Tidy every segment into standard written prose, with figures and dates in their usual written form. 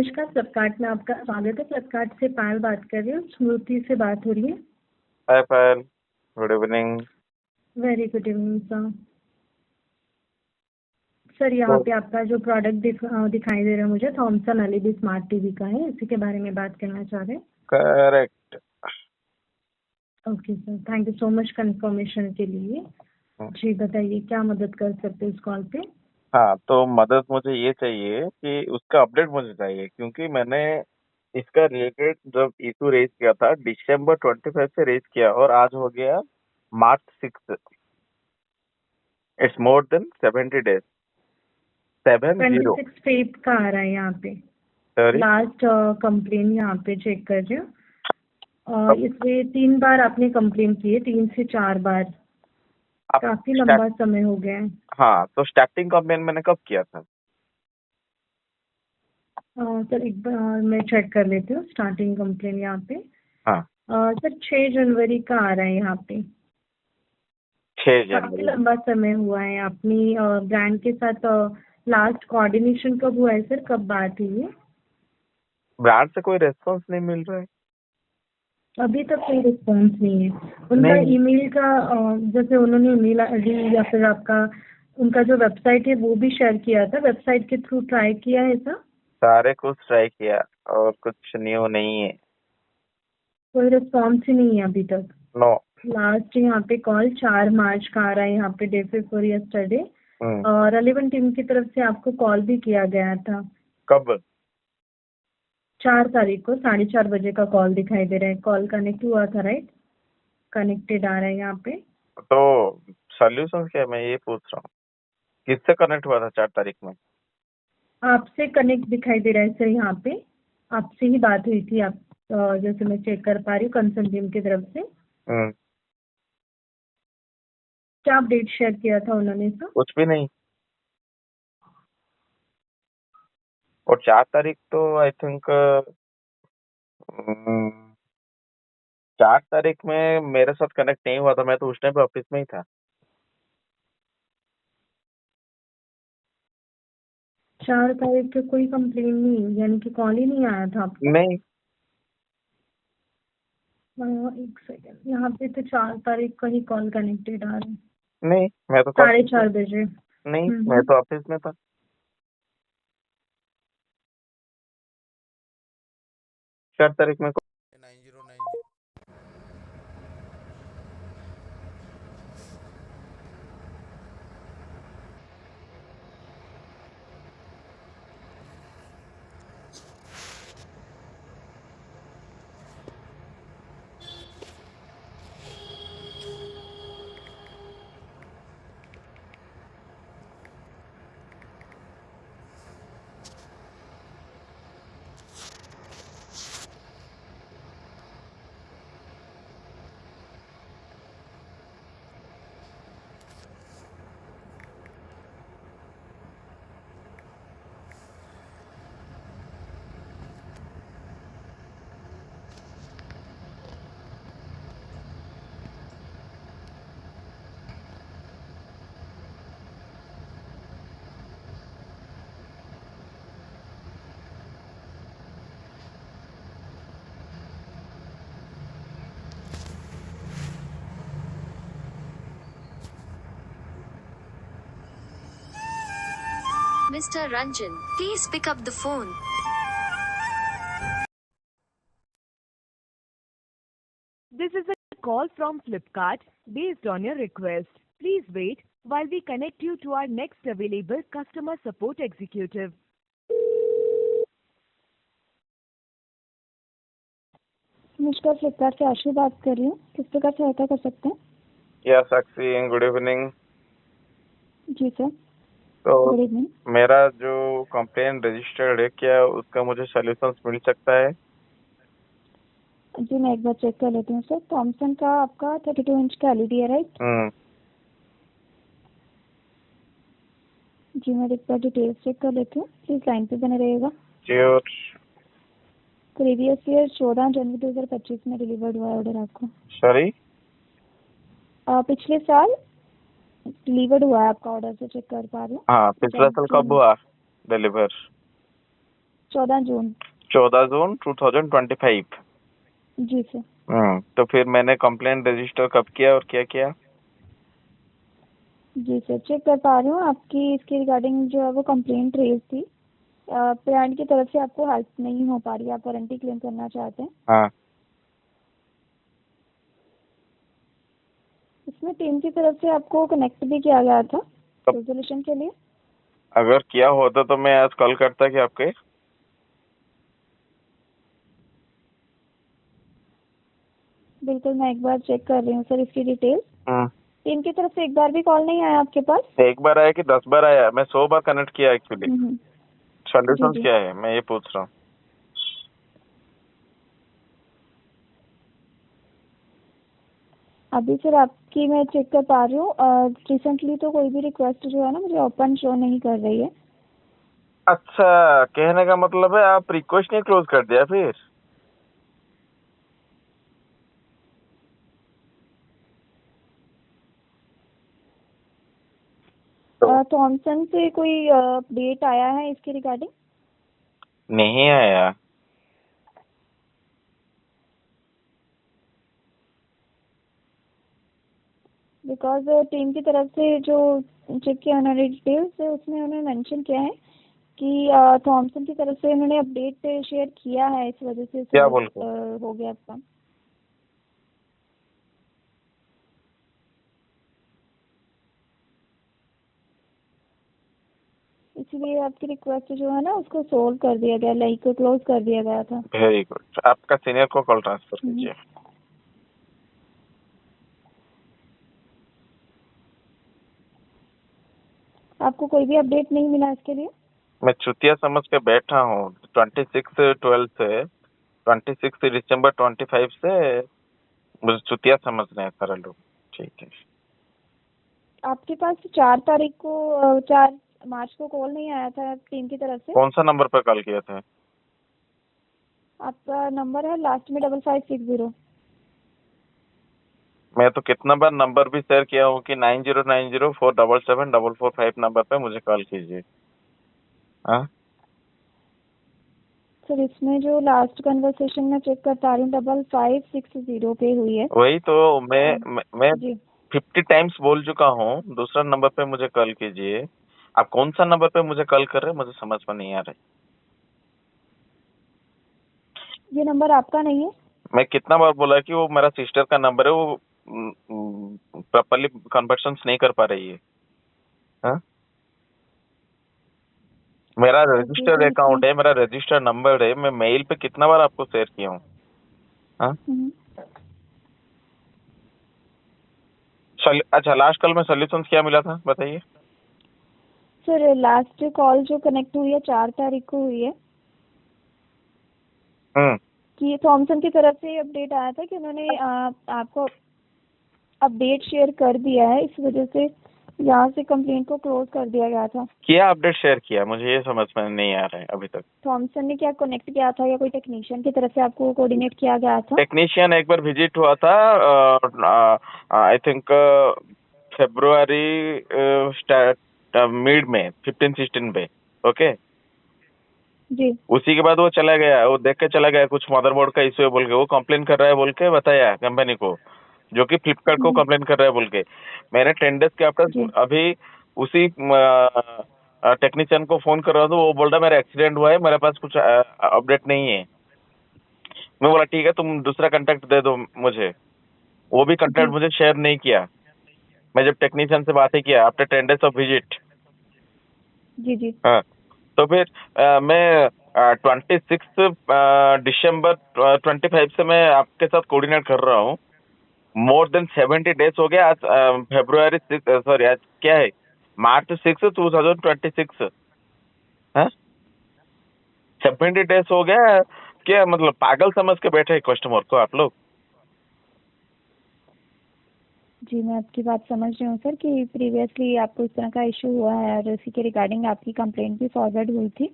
नमस्कार, फ्लिपकार्ट में आपका स्वागत है। फ्लिपकार्ट से पायल बात कर रही हूँ। स्मृति से बात हो रही है। Hi Payal, good evening. Very good evening sir. यहाँ पे आपका जो प्रोडक्ट दिखाई दे रहा है मुझे, थॉमसन एलईडी स्मार्ट टीवी का है। इसी के बारे में बात करना चाह रहे हैं। Correct. Okay sir, thank you so much confirmation के लिए। जी बताइए, क्या मदद कर सकते हैं इस कॉल पे? हाँ, तो मदद मुझे ये चाहिए कि उसका अपडेट मुझे चाहिए, क्योंकि मैंने इसका रिलेटेड जब इशू रेज किया था दिसंबर 25 से रेज किया और आज हो गया मार्च 6। It's more than 70 days। 70। 26 Feb का आ रहा है यहाँ पे। सॉरी, लास्ट कंप्लेन यहाँ पे चेक कर रहे हो। इसमें 3 बार आपने कंप्लेन की है, 3 से 4 बार। काफी लंबा समय हो गया है। हाँ, तो स्टार्टिंग कंप्लेन मैंने कब किया था? सर एक बार मैं चेक कर लेती हूँ स्टार्टिंग कंप्लेन यहाँ पे। हाँ, सर 6 जनवरी का आ रहा है यहाँ पे। 6 काफी जनवरी। लंबा समय हुआ है। अपनी ब्रांड के साथ लास्ट कोऑर्डिनेशन कब हुआ है सर? कब बात हुई है? ब्रांड से कोई रेस्पॉन्स नहीं मिल रहा है। अभी तक कोई रिस्पॉन्स नहीं है उनका। नहीं। ईमेल का जैसे उन्होंने ईमेल आईडी या फिर आपका उनका जो वेबसाइट है वो भी शेयर किया था। वेबसाइट के थ्रू ट्राई किया है सर? सारे कुछ ट्राई किया और कुछ न्यू नहीं है। कोई रिस्पॉन्स ही नहीं है अभी तक। नो। लास्ट यहाँ पे कॉल 4 मार्च का आ रहा है यहाँ पे, डे बिफोर यस्टरडे। और रेलेवेंट टीम की तरफ से आपको कॉल भी किया गया था। कब? 4 तारीख को 4:30 बजे का कॉल दिखाई दे रहा है। कॉल कनेक्ट हुआ था, राइट? कनेक्टेड आ रहा है यहाँ पे। तो सॉल्यूशन क्या है, मैं ये पूछ रहा हूँ। किससे कनेक्ट हुआ था 4 तारीख में? आपसे कनेक्ट दिखाई दे रहा है सर यहाँ पे। आपसे ही बात हुई थी। आप जैसे मैं चेक कर पा रही हूँ कंसर्न टीम की तरफ से। क्या अपडेट शेयर किया था उन्होंने सर? कुछ भी नहीं। और 4 तारीख तो आई थिंक 4 तारीख में मेरे साथ कनेक्ट नहीं हुआ था। मैं तो उस टाइम पे ऑफिस में ही था। 4 तारीख पे कोई कंप्लेन नहीं, यानी कि कॉल ही नहीं आया था आपको? नहीं। एक सेकेंड, यहाँ पे तो 4 तारीख का ही कॉल कनेक्टेड आ रहा है। नहीं, मैं तो 4:30 बजे। नहीं, मैं तो ऑफिस में था। 4 तारीख में 9090। Mr. Ranjan, please pick up the phone. This is a call from Flipkart based on your request. Please wait while we connect you to our next available customer support executive. नमस्कार, फ्लिपकार्ट से आशु बात कर रही हूँ। किस प्रकार सहायता कर सकते हैं? या साक्षी, गुड इवनिंग। जी सर, तो गुड इवनिंग। मेरा जो कंप्लेन रजिस्टर्ड है, क्या उसका मुझे सॉल्यूशन मिल सकता है? जी मैं एक बार चेक कर लेती हूँ सर। थॉमसन का आपका 32 इंच का एलईडी है, राइट? जी मैं एक बार डिटेल्स चेक कर लेती हूँ, प्लीज लाइन पे बने रहिएगा। श्योर। प्रीवियस ईयर 14 जनवरी 2025 में डिलीवर्ड हुआ ऑर्डर आपको। सॉरी? पिछले साल डिलीवर्ड हुआ है आपका ऑर्डर, से चेक कर पा रही हूँ। हाँ, पिछला साल कब हुआ डिलीवर? 14 जून। 14 जून 2025। जी सर। तो फिर मैंने कंप्लेंट रजिस्टर कब किया और क्या किया? जी सर, चेक कर पा रही हूँ आपकी इसके रिगार्डिंग जो है वो कंप्लेंट रेज थी। पेरेंट की तरफ से आपको हेल्प नहीं हो पा रही है, आप वारंटी क्लेम करना चाहते हैं। हाँ। इसमें टीम की तरफ से आपको कनेक्ट भी किया गया था रेजोल्यूशन के लिए। अगर किया होता तो मैं आज कॉल करता कि आपके। बिल्कुल, मैं एक बार चेक कर रही हूँ सर इसकी डिटेल। टीम की तरफ से एक बार भी कॉल नहीं आया आपके पास? एक बार आया कि 10 बार आया? मैं 100 बार कनेक्ट किया एक्चुअली। जी सोल्यूशन जी। क्या है मैं ये पूछ रहा हूँ। अभी सर आपकी मैं चेक कर पा रही हूँ, रिसेंटली तो कोई भी रिक्वेस्ट जो है ना मुझे ओपन शो नहीं कर रही है। अच्छा, कहने का मतलब है आप रिक्वेस्ट नहीं क्लोज कर दिया फिर? थॉमसन से कोई अपडेट आया है इसके रिगार्डिंग? नहीं आया। बिकॉज टीम की तरफ से जो चेक किया उन्होंने डिटेल्स है उसमें उन्होंने मेंशन किया है कि थॉमसन की तरफ से उन्होंने अपडेट शेयर किया है, इस वजह से क्या सर बोल के? हो गया आपका। इसलिए आपकी रिक्वेस्ट जो है ना उसको सोल्व कर दिया गया, लाइक क्लोज कर दिया गया था। Very good. आपका सीनियर को कॉल ट्रांसफर कीजिए। आपको कोई भी अपडेट नहीं मिला इसके लिए? मैं चुतिया समझ के बैठा हूँ 26/12 से 26 दिसंबर 25 से मुझे चुतिया समझ रहे हैं सारे लोग। ठीक है। आपके पास 4 तारीख को 4 मार्च को कॉल नहीं आया था टीम की तरफ से? कौन सा नंबर पर कॉल किया था? आपका नंबर है लास्ट में 5560। मैं तो कितना बार नंबर भी शेयर किया हूँ कि 9090477445 नंबर पे मुझे कॉल कीजिए। हाँ। सर इसमें जो लास्ट कन्वर्सेशन में चेक कर पा रही हूँ 5560 पे हुई है। वही तो मैं जी 50 टाइम्स बोल चुका हूँ दूसरा नंबर पे मुझे कॉल कीजिए। आप कौन सा नंबर पे मुझे कॉल कर रहे हैं मुझे समझ में नहीं आ रहा है। ये नंबर आपका नहीं है? मैं कितना बार बोला कि वो मेरा सिस्टर का नंबर है, वो प्रॉपरली कन्वर्सेशंस नहीं कर पा रही है। हाँ? मेरा रजिस्टर्ड तो अकाउंट है, मेरा रजिस्टर्ड नंबर है, मैं मेल पे कितना बार आपको शेयर किया हूँ। हाँ? अच्छा, लास्ट कॉल में सोल्यूशन क्या मिला था बताइए। सर लास्ट कॉल जो कनेक्ट हुई है 4 तारीख को हुई है कि थॉमसन की तरफ से अपडेट आया था कि उन्होंने आपको अपडेट शेयर कर दिया है, इस वजह से यहाँ से कंप्लेंट को क्लोज कर दिया गया था। क्या अपडेट शेयर किया मुझे ये समझ में नहीं आ रहा है अभी तक। थॉमसन ने क्या कनेक्ट किया था या कोई टेक्नीशियन की तरफ से आपको कोऑर्डिनेट किया गया था? टेक्नीशियन एक बार विजिट हुआ था, आई थिंक फरवरी मिड में 15-16 पे। ओके। जी उसी के बाद वो चला गया, वो देख के चला गया कुछ मदरबोर्ड का इशू है बोल के, वो कंप्लेन कर रहा है बोल के बताया कंपनी को, जो कि फ्लिपकार्ट को कंप्लेन कर रहा है बोल के। मैंने 10 डेज के आफ्टर अभी उसी टेक्नीशियन को फोन कर रहा था, वो बोल रहा मेरा एक्सीडेंट हुआ है, मेरे पास कुछ अपडेट नहीं है। मैं बोला ठीक है तुम दूसरा कांटेक्ट दे दो मुझे, वो भी कांटेक्ट मुझे शेयर नहीं किया। मैं जब टेक्नीशियन से बातें किया आफ्टर 10 डेज ऑफ विजिट। जी जी। हाँ, तो फिर मैं 26 दिसंबर 25 से मैं आपके साथ कोऑर्डिनेट कर रहा हूँ। मोर देन 70 डेज हो गया। आज फरवरी 6, सॉरी आज क्या है, मार्च 6 2026। हाँ, 70 डेज हो गया। क्या मतलब पागल समझ के बैठे कस्टमर को आप लोग। जी मैं आपकी बात समझ रही हूँ सर कि प्रीवियसली आपको इस तरह का इशू हुआ है और इसी के रिगार्डिंग आपकी कंप्लेंट भी फॉरवर्ड हुई थी,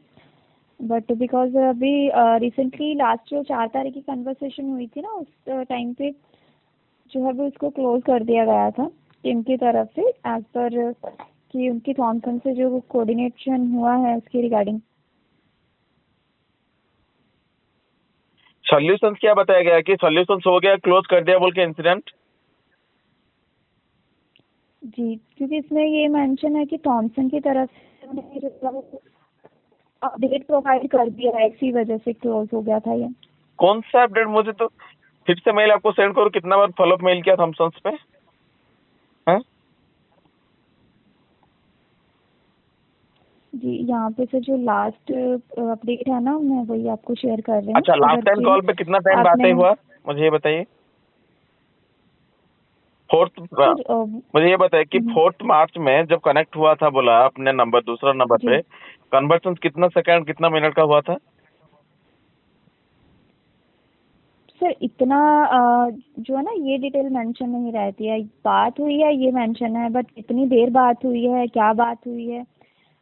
बट बिकॉज अभी रिसेंटली लास्ट जो 4 तारीख की कन्वर्सेशन हुई थी ना उस टाइम पे जो है वो इसको क्लोज कर दिया गया था टीम की तरफ से, एज पर कि उनकी थॉमसन से जो कोऑर्डिनेशन हुआ है उसके रिगार्डिंग। सॉल्यूशन क्या बताया गया कि सॉल्यूशन हो गया, क्लोज कर दिया बोल के इंसिडेंट? जी, क्योंकि इसमें ये मेंशन है कि थॉमसन की तरफ से अपडेट प्रोवाइड कर दिया है, इसी वजह से क्लोज हो गया था ये। कौन सा अपडेट? मुझे तो फिर से मेल आपको सेंड करूँ? कितना बार फॉलोअप मेल किया थॉमसन्स पे? हाँ? जी, यहाँ पे से जो लास्ट अपडेट है ना, मैं वही आपको शेयर कर रही हूँ। अच्छा, लास्ट अगर टाइम कॉल पे कितना टाइम बातें हुआ, मुझे ये बताइए। मुझे ये बताइए कि 4 मार्च में जब कनेक्ट हुआ था, बोला अपने नंबर, दूसरा नंबर जी। पे, कन्वर्सन कितना सेकंड कितना मिनट का हुआ था? सर इतना जो है ना, ये डिटेल मेंशन नहीं रहती है। बात हुई है ये मेंशन है, बट कितनी देर बात हुई है, क्या बात हुई है,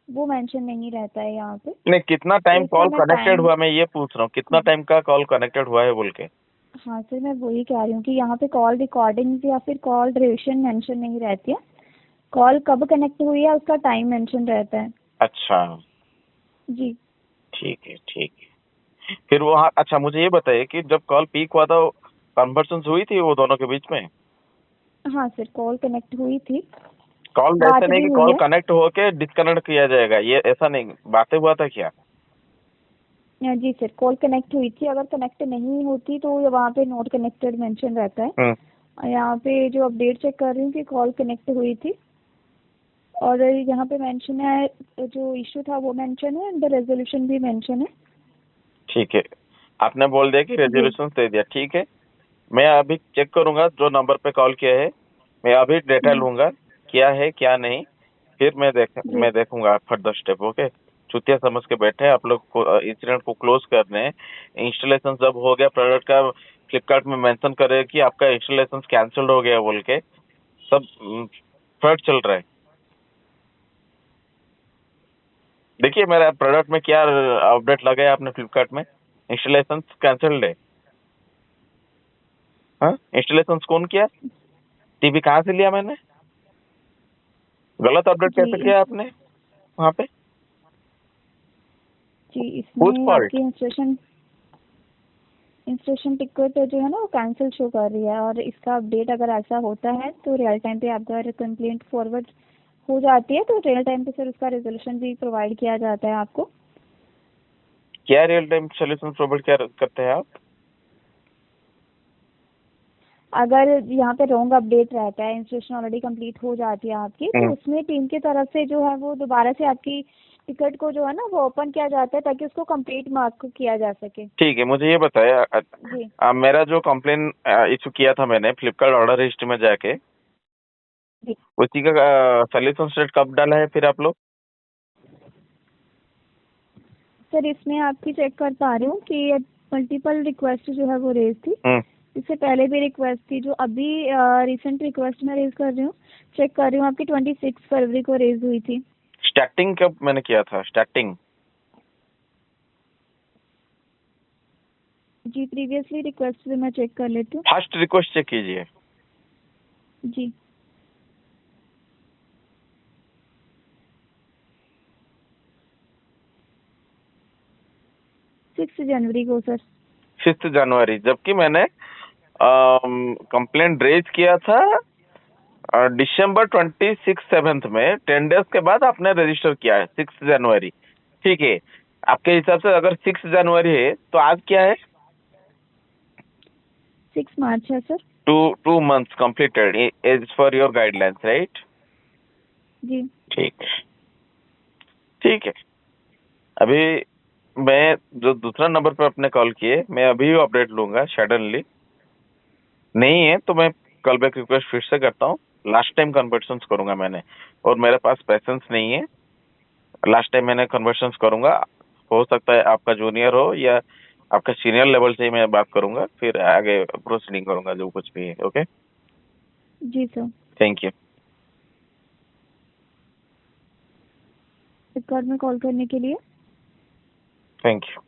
वो मेंशन नहीं रहता है यहाँ पे। नहीं, कितना तो टाइम इसका कॉल मैं कनेक्टेड टाइम, हुआ, मैं ये पूछ रहा हूँ, कितना टाइम का कॉल कनेक्टेड हुआ है बोल के। हाँ सर, मैं वही कह रही हूँ कि यहाँ पे कॉल रिकॉर्डिंग या फिर कॉल ड्यूरेशन मेंशन नहीं रहती है। कॉल कब कनेक्ट हुई है उसका टाइम मेंशन रहता है। अच्छा, जी। ठीक है, ठीक है। फिर वो, हाँ, अच्छा मुझे ये बताइए कि जब कॉल पीक हुआ था, कन्वर्सेशन हुई थी वो दोनों के बीच में? हाँ सर, कॉल कनेक्ट हुई थी, कॉल बात ऐसे नहीं भी कि हुई कॉल है। कनेक्ट होके डिस्कनेक्ट किया जाएगा, ये ऐसा नहीं, बातें हुआ था क्या? जी सर, कॉल कनेक्ट हुई थी। अगर कनेक्ट नहीं होती तो वहाँ पे नॉट कनेक्टेड मेंशन रहता है। यहाँ पे जो अपडेट चेक कर रही हूँ कि कॉल कनेक्ट हुई थी, और यहाँ पे मेंशन है, जो इशू था वो मेंशन है, द रेजोल्यूशन भी मेंशन है। ठीक है, आपने बोल दिया कि रेजोल्यूशन दे दिया, ठीक है। मैं अभी चेक करूंगा जो नंबर पे कॉल किया है, मैं अभी डेटा लूंगा क्या है क्या नहीं, फिर जी। मैं देखूंगा फर्दर स्टेप। ओके, चुतिया समझ के बैठे हैं आप लोग को, इंसिडेंट को क्लोज करने। इंस्टॉलेशन जब हो गया प्रोडक्ट का, फ्लिपकार्ट में मेंशन करे कि आपका इंस्टॉलेशन कैंसिल्ड हो गया बोल के, सब फ्रॉड चल रहा है। देखिए मेरा प्रोडक्ट में क्या अपडेट लगाया आपने फ्लिपकार्ट में, इंस्टॉलेशन कैंसिल्ड है। हाँ, इंस्टॉलेशन कौन किया? टीवी कहाँ से लिया मैंने? गलत अपडेट कैसे जी। किया आपने वहाँ पे? जी, Whose इसमें fault? आपकी इंस्ट्रक्शन टिकट जो है ना, वो कैंसिल शो कर रही है, और इसका अपडेट अगर ऐसा होता है तो रियल टाइम पे आपका कंप्लेंट फॉरवर्ड हो जाती है, तो रियल टाइम पे सर उसका रेजोल्यूशन भी प्रोवाइड किया जाता है आपको। क्या रियल टाइम सोल्यूशन प्रोवाइड क्या करते हैं आप? अगर यहाँ पे रॉन्ग अपडेट रहता है, इंस्ट्रक्शन ऑलरेडी कंप्लीट हो जाती है आपकी, तो उसमें टीम की तरफ से जो है वो दोबारा से आपकी टिकट को जो है ना वो ओपन किया जाता है, ताकि उसको कंप्लीट मार्क किया जा सके। ठीक है, मुझे ये बताया, जी। मेरा जो कंप्लेन इशू किया था मैंने फ्लिपकार्ट ऑर्डर हिस्ट्री में जाके, जी उसी का सोल्यूशन स्टेट कब डाला है फिर आप लोग? सर, इसमें आपकी चेक कर पा रही हूँ कि मल्टीपल रिक्वेस्ट जो है वो रेज थी। इससे पहले भी रिक्वेस्ट थी, जो अभी रिसेंट रिक्वेस्ट में रेज कर रही हूँ, चेक कर रही हूँ, आपकी 26 फरवरी को रेज हुई थी। स्टार्टिंग कब मैंने किया था स्टार्टिंग? जी, प्रीवियसली रिक्वेस्ट भी मैं चेक कर लेती हूँ। फर्स्ट रिक्वेस्ट चेक कीजिए। जी। सिक्स जनवरी को सर। 6 जनवरी, जबकि मैंने कंप्लेंट रेज किया था दिसंबर 26 7 में, 10 डेज के बाद आपने रजिस्टर किया है 6 जनवरी। ठीक है, आपके हिसाब से अगर 6 जनवरी है तो आज क्या है? 6 मार्च है sir. 2 months completed as per your guidelines, right? जी। ठीक है, ठीक है। अभी मैं जो दूसरा नंबर पर अपने कॉल किए, मैं अभी अपडेट लूंगा सडनली। नहीं है तो मैं कॉल बैक रिक्वेस्ट फिर से करता हूँ। लास्ट टाइम कन्वर्सेशंस करूंगा मैंने, और मेरे पास पेशेंस नहीं है। लास्ट टाइम मैंने कन्वर्सेशंस करूंगा, हो सकता है आपका जूनियर हो या आपका सीनियर लेवल से ही मैं बात करूंगा, फिर आगे प्रोसीडिंग करूंगा जो कुछ भी है। ओके, जी सर। Thank you. फ्लिपकार्ट में कॉल करने के लिए thank you.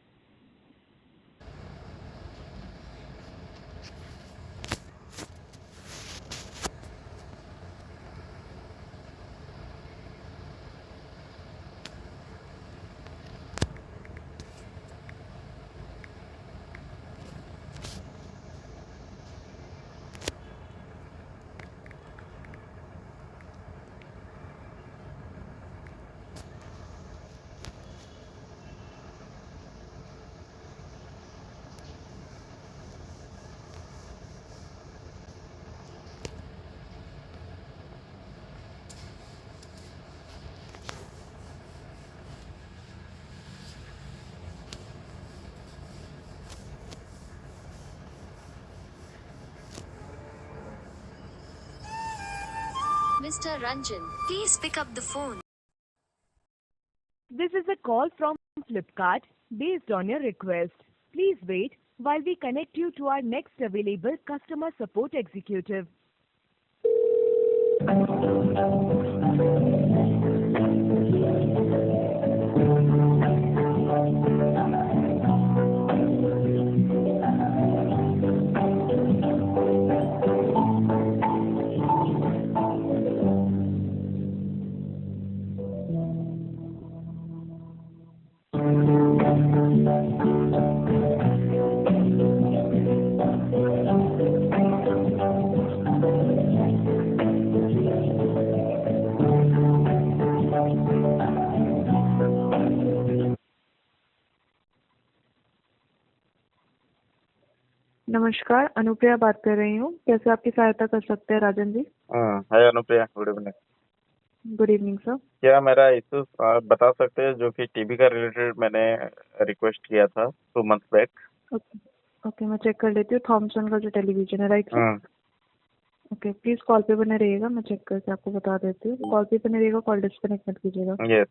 Mr. Ranjan, please pick up the phone. This is a call from Flipkart based on your request. Please wait while we connect you to our next available customer support executive. नमस्कार, अनुप्रिया बात कर रही हूँ। कैसे आपकी सहायता कर सकते हैं Rajan ji? Hi Anupriya, good evening. Good evening sir. क्या मेरा इशू बता सकते हैं, जो कि टीवी का रिलेटेड मैंने रिक्वेस्ट किया था 2 मंथ बैक। ओके, मैं चेक कर लेती हूँ। थॉमसन का जो टेलीविजन है, right sir? Okay, please call पे बने रहिएगा, मैं चेक करके आपको बता देती हूँ। कॉल पे बने रहिएगा, कॉल डिस्कनेक्ट मत कीजिएगा। यस।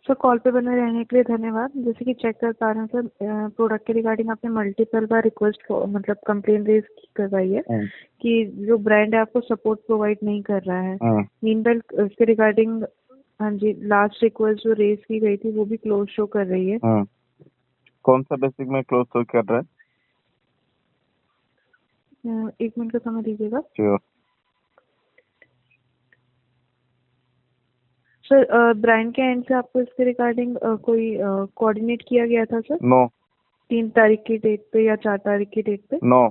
सर, कॉल पे बने रहने के लिए धन्यवाद। जैसे कि चेक कर पा रहे हैं सर, प्रोडक्ट के रिगार्डिंग आपने मल्टीपल बार रिक्वेस्ट मतलब कंप्लेन रेज करवाई है कि जो ब्रांड है आपको सपोर्ट प्रोवाइड नहीं कर रहा है। मीनवाइल उसके रिगार्डिंग, हाँ जी, लास्ट रिक्वेस्ट जो रेज की गई थी वो भी क्लोज शो कर रही है। कौन सा बेसिक में क्लोज शो कर रहा है? 1 मिनट का समय दीजिएगा। श्योर। सर, ब्रांड के एंड से आपको इसके रिगार्डिंग कोई कोऑर्डिनेट किया गया था सर? नो। 3 तारीख की डेट पे या 4 तारीख की डेट पे? नो,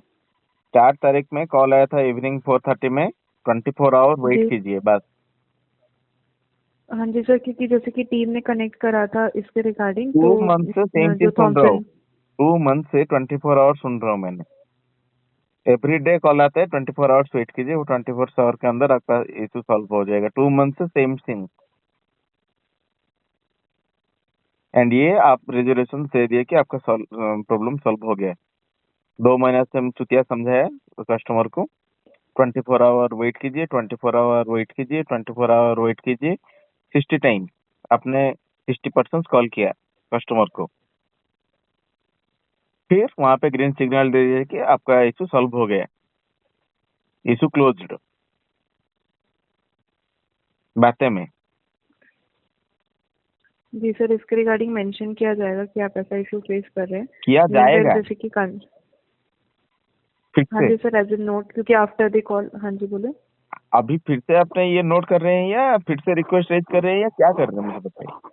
4 तारीख में कॉल आया था इवनिंग 4:30 में। 24 आवर वेट कीजिए बस। हाँ जी सर, क्योंकि जैसे कि टीम ने कनेक्ट करा था इसके रिगार्डिंग 2 मंथ से सेम चीज सुन रहा हूँ। 2 मंथ से 24 आवर सुन रहा हूँ मैंने। एवरी डे कॉल आता है, 24 आवर्स वेट कीजिए, वो 24 आवर के अंदर आपका इशू सॉल्व हो जाएगा। 2 मंथ से सेम थिंग। एंड ये आप रेजोल्यूशन दे दिए कि आपका प्रॉब्लम सॉल्व हो गया है। 2 महीने से हम चुतिया समझा है कस्टमर को। 24 आवर वेट कीजिए, 24 आवर वेट कीजिए, 24 आवर वेट कीजिए। 60 टाइम आपने 60% कॉल किया कस्टमर को। फिर वहां पे ग्रीन सिग्नल दे दिए कि आपका इशू सॉल्व हो गया, इशू क्लोज्ड। बातें में जी सर, इसके रिगार्डिंग मेंशन किया जाएगा कि आप ऐसा इशू फेस कर रहे हैं। किया जाएगा जैसे कि फिर हाँ से। जी सर, एज ए नोट, क्योंकि आफ्टर द कॉल। हाँ जी बोले। अभी फिर से आपने ये नोट कर रहे हैं या फिर से रिक्वेस्ट रेज कर रहे हैं या क्या कर रहे हैं, मुझे बताइए।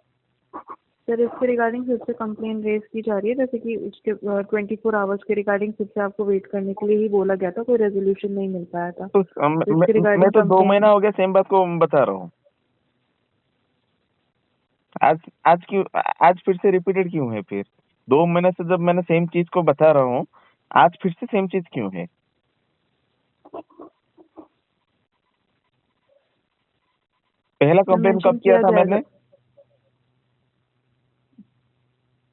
सर, इसके रिगार्डिंग फिर से कंप्लेन रेज की जा रही है। जैसे कि उसके 24 आवर्स के रिगार्डिंग फिर से आपको वेट करने के लिए ही बोला गया था, कोई रेजोल्यूशन नहीं मिल पाया था। तो मैं तो 2 महीना हो गया सेम बात को बता रहा हूँ। आज फिर से रिपीटेड क्यों है? फिर 2 महीने से जब मैंने सेम चीज को बता रहा हूँ, आज फिर से सेम चीज क्यों है? पहला कंप्लेन कब किया था मैंने?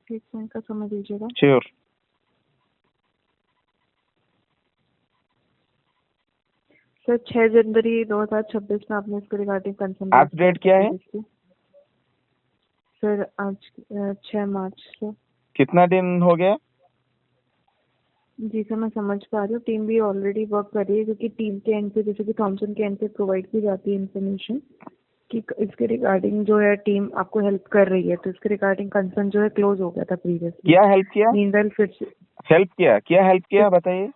1 मिनट का समय दीजिएगा। श्योर। सर, 6 जनवरी 2026 में आपने इसके रिगार्डिंग कंसर्न। आज डेट क्या है? सर, आज 6 मार्च सर। कितना दिन हो गया? जी सर, मैं समझ पा रही हूँ। टीम भी ऑलरेडी वर्क कर रही है, क्योंकि टीम के एंड से, जैसे कि थॉमसन के एंड से प्रोवाइड की जाती है इन्फॉर्मेशन। कि इसके रिगार्डिंग जो है टीम आपको हेल्प कर रही है, तो इसके रिगार्डिंग कंसर्न जो है क्लोज हो गया था प्रीवियसली। क्या हेल्प किया? मीनवाइल फिर से हेल्प किया बताइए।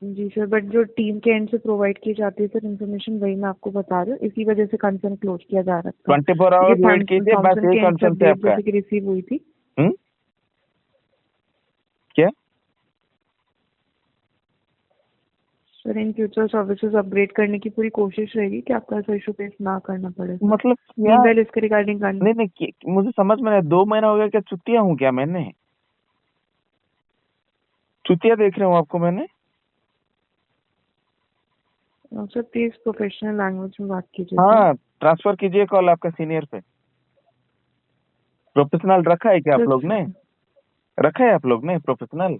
जी सर, बट जो टीम के एंड से प्रोवाइड की जाती है सर इन्फॉर्मेशन, वही मैं आपको बता रही हूँ, इसी वजह से कंसर्न क्लोज किया जा रहा था। 24 आवर्स वेट कीजिए, बस यही कंसर्न थे आपका। जैसे कि रिसीव हुई थी। क्या sir in future services upgrade करने की पूरी कोशिश रहेगी कि आपका ऐसा इशू फेस ना करना पड़े। मतलब क्या? मीनवाइल इसके रिगार्डिंग नहीं, मुझे समझ में नहीं, 2 महीना हो गया, क्या चुतिया हूँ क्या मैंने? चुतिया देख रहे हूँ आपको मैंने? सर प्लीज प्रोफेशनल लैंग्वेज में बात कीजिए। हाँ, ट्रांसफर कीजिए कॉल आपका सीनियर पे। प्रोफेशनल रखा है क्या आप लोग ने? रखा है आप लोग ने professional?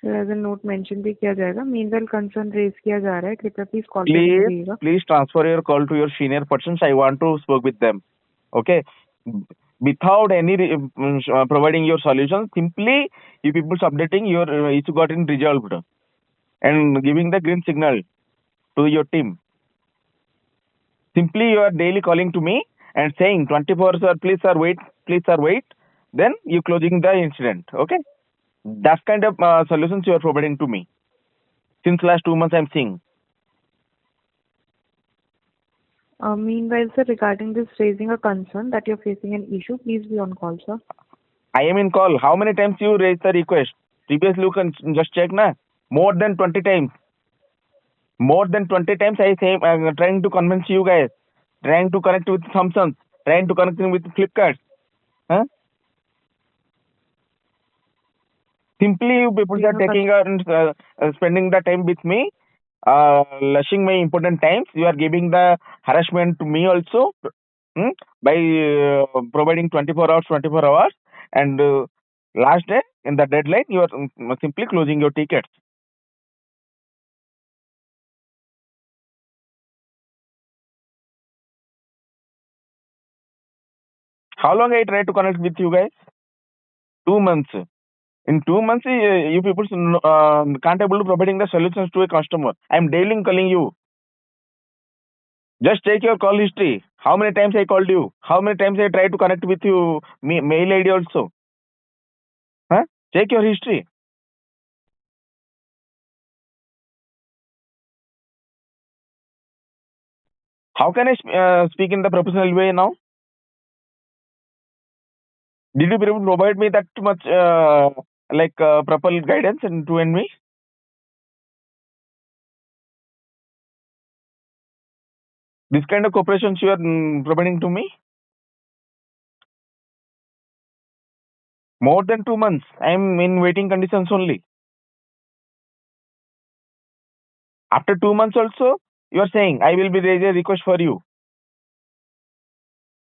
Sir as a note mention भी किया जाएगा। मीनवाइल कंसर्न रेज किया जा रहा है, कृपया प्लीज कॉल पे बने रहिएगा। Please transfer your call to your senior persons. I want to speak with them. Okay? Without any providing your solution, simply you people updating your issue gotten resolved and giving the green signal to your team. Simply you are daily calling to me and saying 24 sir, please sir wait. Then you closing the incident. Okay? That kind of solutions you are providing to me. Since last 2 months I am seeing. Meanwhile, sir, regarding this raising a concern that you're facing an issue, please be on call, sir. I am in call. How many times you raised the request? Previously, you can just check, na? More than 20 times. More than 20 times I say, trying to convince you guys, trying to connect with Samsung, trying to connect with Flipkart. Huh? Simply, you people are taking spending the time with me, lashing my important times. You are giving the harassment to me also by providing 24 hours. And last day, in the deadline, you are simply closing your tickets. How long I tried to connect with you guys? 2 months. In 2 months, you people can't able to providing the solutions to a customer. I am daily calling you. Just take your call history. How many times I called you? How many times I tried to connect with you? Mail ID also. Huh? Check your history. How can I speak in the professional way now? Did you people provide me that much proper guidance and to me? This kind of cooperation you are providing to me? More than 2 months. I am in waiting conditions only. After 2 months also, you are saying, I will be raising a request for you.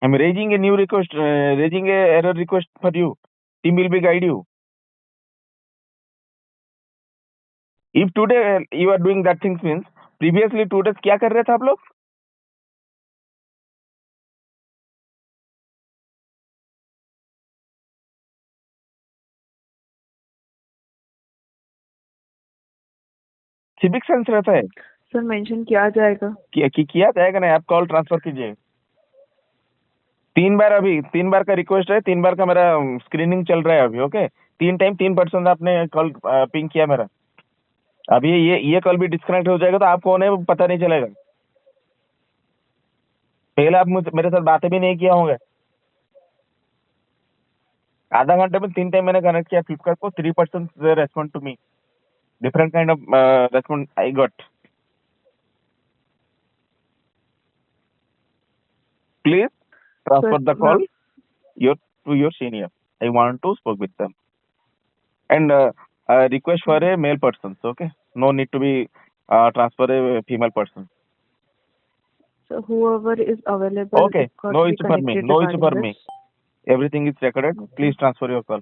I am raising a new request, raising a error request for you. Team will be guide you. If today you are doing that things means, previously 2 days क्या कर रहे थे आप लोग? Civic sense रहता है। Sir mention किया जाएगा। किया जाएगा नहीं, आप कॉल ट्रांसफर कीजिए। 3 बार का रिक्वेस्ट है, 3 बार का मेरा स्क्रीनिंग चल रहा है अभी। ओके, 3 टाइम 3% आपने कॉल पिंग किया मेरा। अभी ये कॉल भी डिस्कनेक्ट हो जाएगा तो आप कौन है वो पता नहीं चलेगा। पहले आप मेरे साथ बातें भी नहीं किया होंगे। आधा घंटे में 3 टाइम मैंने कनेक्ट किया फ्लिपकार्ट को। 3% respond to me, different kind of response I got. Please transfer the call to your senior. I want to speak with them. And request for a male person. Okay, no need to be transfer a female person. So whoever is available. Okay, no issue for me. No issue for me. Everything is recorded. Okay. Please transfer your call.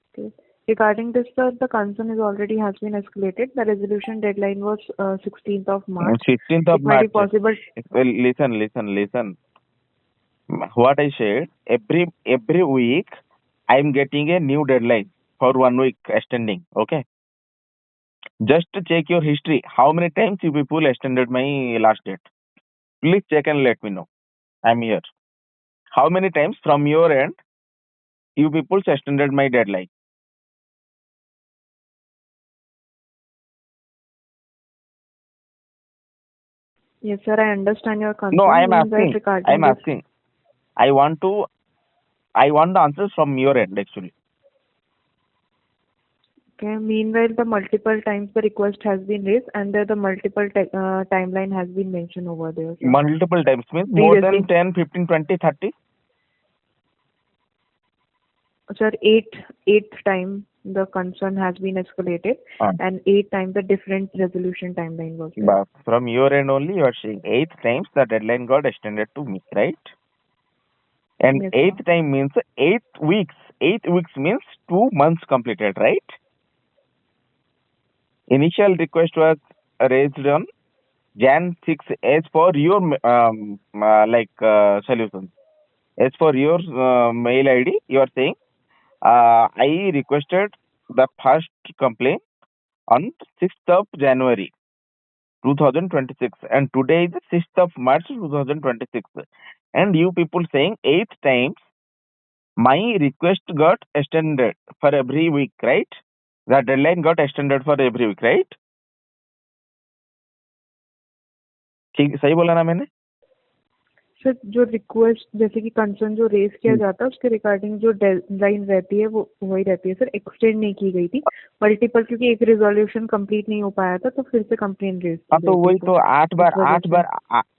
Okay. Regarding this, sir, the concern is already has been escalated. The resolution deadline was 16th of March. 16th of March. Might be possible. Well, listen. What I said, every week I am getting a new deadline for 1 week extending. Okay, just check your history. How many times you people extended my last date? Please check and let me know. I'm here. How many times from your end you people extended my deadline? Yes, sir, I understand your concern. No, I am Meanwhile, asking. regarding I am this, asking. I want the answers from your end actually. okay, meanwhile, the multiple times the request has been raised and the multiple timeline has been mentioned over there, sir. Multiple times means more than Previously, 10, 15, 20, 30. sir, eighth time the concern has been escalated, and 8 times the different resolution timeline was there. But from your end only you are saying 8 times the deadline got extended to me, right? And Yes, sir. 8th time means 8 weeks. 8 weeks means 2 months completed, right? Initial request was raised on Jan 6 as for your solution. As for your mail ID, you are saying I requested the first complaint on 6th of January 2026 and today is the 6th of March 2026 and you people saying 8th times my request got extended for every week, right? The deadline got extended for every week, right? ठीक सही बोला ना मैंने? Sir, जो request जैसे कि concern जो raise किया जाता है उसके रिगार्डिंग जो डेडलाइन रहती है वो वही रहती है सर, एक्सटेंड नहीं की गई थी मल्टीपल, क्योंकि एक रिजोल्यूशन कंप्लीट नहीं हो पाया था तो फिर से कंप्लेन रेज की तो गई वही थी, तो 8 बार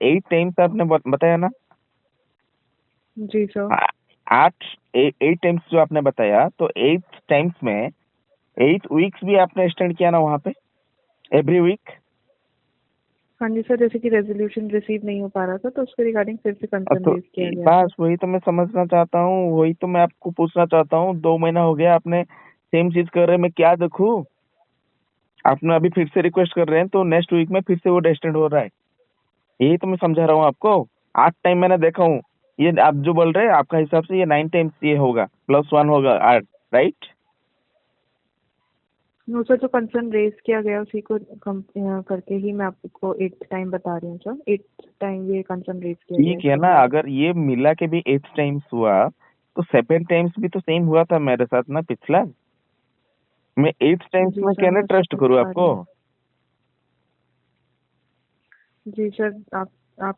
8 टाइम्स आपने बताया ना? जी सर। 8 टाइम्स जो आपने बताया तो 8 टाइम्स में 8 वीक्स भी आपने एक्सटेंड किया ना वहाँ पे एवरी वीक? हाँ जी सर, जैसे कि रेजोल्यूशन रिसीव नहीं हो पा रहा था तो उसके रिगार्डिंग फिर से कंसर्न तो रेज किया गया बस वही तो मैं समझना चाहता हूँ, वही तो मैं आपको पूछना चाहता हूँ। 2 महीना हो गया आपने सेम चीज कर रहे हैं, मैं क्या देखूं? आपने अभी फिर से रिक्वेस्ट कर रहे हैं तो नेक्स्ट वीक में फिर से वो एक्सटेंड हो रहा है, यही तो मैं समझा रहा हूँ आपको। 8 टाइम मैंने देखा हूँ, ये आप जो बोल रहे हैं आपका हिसाब से ये 9 टाइम्स ये होगा, +1 होगा 8, राइट? नो सर, जो कंसर्न रेज किया गया उसी को करके ही मैं आपको 8th टाइम बता रही हूँ सर। 8th टाइम ये कंसर्न रेज किया गया। ठीक है ना, अगर ये मिला के भी 8 टाइम्स हुआ तो 7 टाइम्स भी तो सेम हुआ था मेरे साथ ना पिछला। मैं 8 टाइम्स जी में सर, क्या मैं ट्रस्ट समझ करूँ पा रही आपको? हूँ। जी सर, आप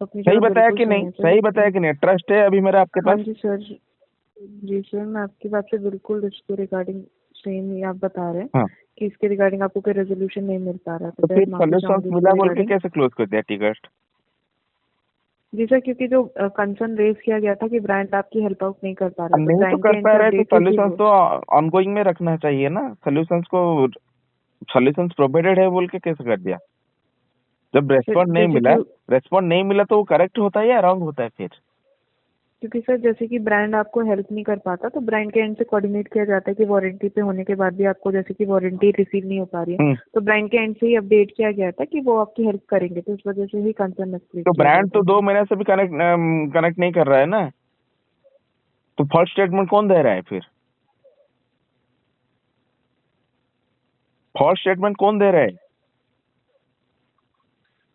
अपनी सही जगह बताया बिल्कुल कि सही नहीं? हैं सर। सही बताया कि नहीं? ट्रस्ट है अभी मेरा आपके हाँ पास? जी सर। जी सर, मैं आपकी बात से बिल्कुल इसके रिगार्डिंग सेम ही आप बता रहे हैं हाँ, कि इसके रिगार्डिंग आपको कोई रेजोल्यूशन नहीं मिल पा रहा, तो तो फिर मैं माफी सॉल्यूशंस चाहूंगी मिला इसके बोल के रिगार्डिंग। कैसे क्लोज कर दिया टिकट? जी सर, क्योंकि जो कंसर्न रेज किया गया था कि ब्रांड आपकी हेल्प आउट नहीं कर पा रहा, अब तो नहीं तो ब्रांड कर के एंड पा से रहे तो अपडेट रिसीव सॉल्यूशंस हो। तो ऑनगोइंग में रखना चाहिए ना, सॉल्यूशंस प्रोवाइडेड है बोल के कैसे कर दिया? जब रेस्पॉन्ड जैसे कि नहीं मिला तो वो करेक्ट होता है या रॉन्ग होता है फिर? क्योंकि सर जैसे कि ब्रांड आपको हेल्प नहीं कर पाता तो ब्रांड के एंड से कोऑर्डिनेट किया जाता है कि वारंटी पे होने के बाद भी आपको जैसे कि वारंटी रिसीव नहीं हो पा रही है, तो ब्रांड के एंड से ही अपडेट किया गया था कि वो आपकी हेल्प करेंगे, तो इस वजह से ही कंसर्न एक्सप्रेस तो किया ब्रांड गया तो था। 2 महीने से भी कनेक्ट नहीं कर रहा है ना, तो फर्स्ट स्टेटमेंट कौन दे रहा है फिर? फर्स्ट स्टेटमेंट कौन दे रहा है?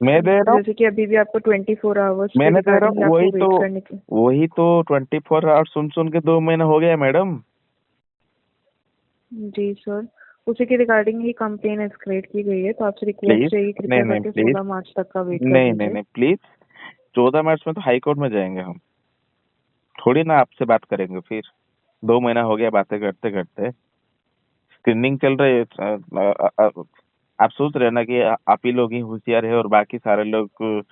मैं दे रहा हूँ, जैसे कि अभी भी आपको 24 आवर्स के मैंने दे रहा रिगार्डिंग हूँ, आपको वेट करने की। वही तो 24 आवर्स सुन के 2 महीने हो गया मैडम। जी सर, उसी के रिगार्डिंग ही कंप्लेन एस्केलेट की गई है, तो आपसे प्लीज रिक्वेस्ट है कृपया करके प्लीज 16 मार्च तक का वेट कर नहीं लीजिए। प्लीज 14 मार्च में तो हाई कोर्ट में जाएंगे हम, थोड़ी ना आपसे बात करेंगे फिर। 2 महीना हो गया बातें करते करते, स्क्रीनिंग चल रही है। आप सोच रहे हैं ना कि आप ही लोग ही होशियार है और बाकी सारे लोग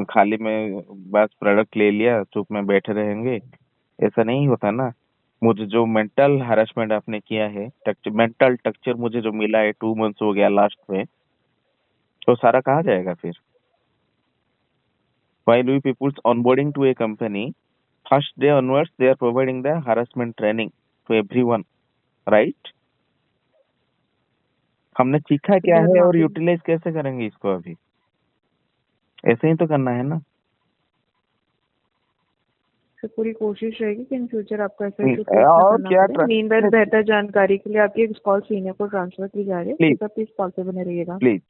खाली में बस प्रोडक्ट ले लिया चुप में बैठे रहेंगे, ऐसा नहीं होता ना। मुझे जो मेंटल हरासमेंट आपने किया है, मेंटल टक्चर मुझे जो मिला है 2 मंथ्स हो गया लास्ट में, तो सारा कहाँ जाएगा फिर? While we people's onboarding to a company, first day onwards they are providing the harassment training to everyone, right? हमने सीखा क्या सर है और माफी यूटिलाइज कैसे करेंगे इसको? अभी ऐसे ही तो करना है ना। से पूरी कोशिश रहेगी कि इन फ्यूचर आपका ऐसा इशू फेस ना और करना क्या पड़े। मीनवाइल बेहतर जानकारी के लिए आपकी एक कॉल सीनियर को ट्रांसफर की जा रही है, प्लीज प्लीज कॉल पे बने रहिएगा। प्लीज।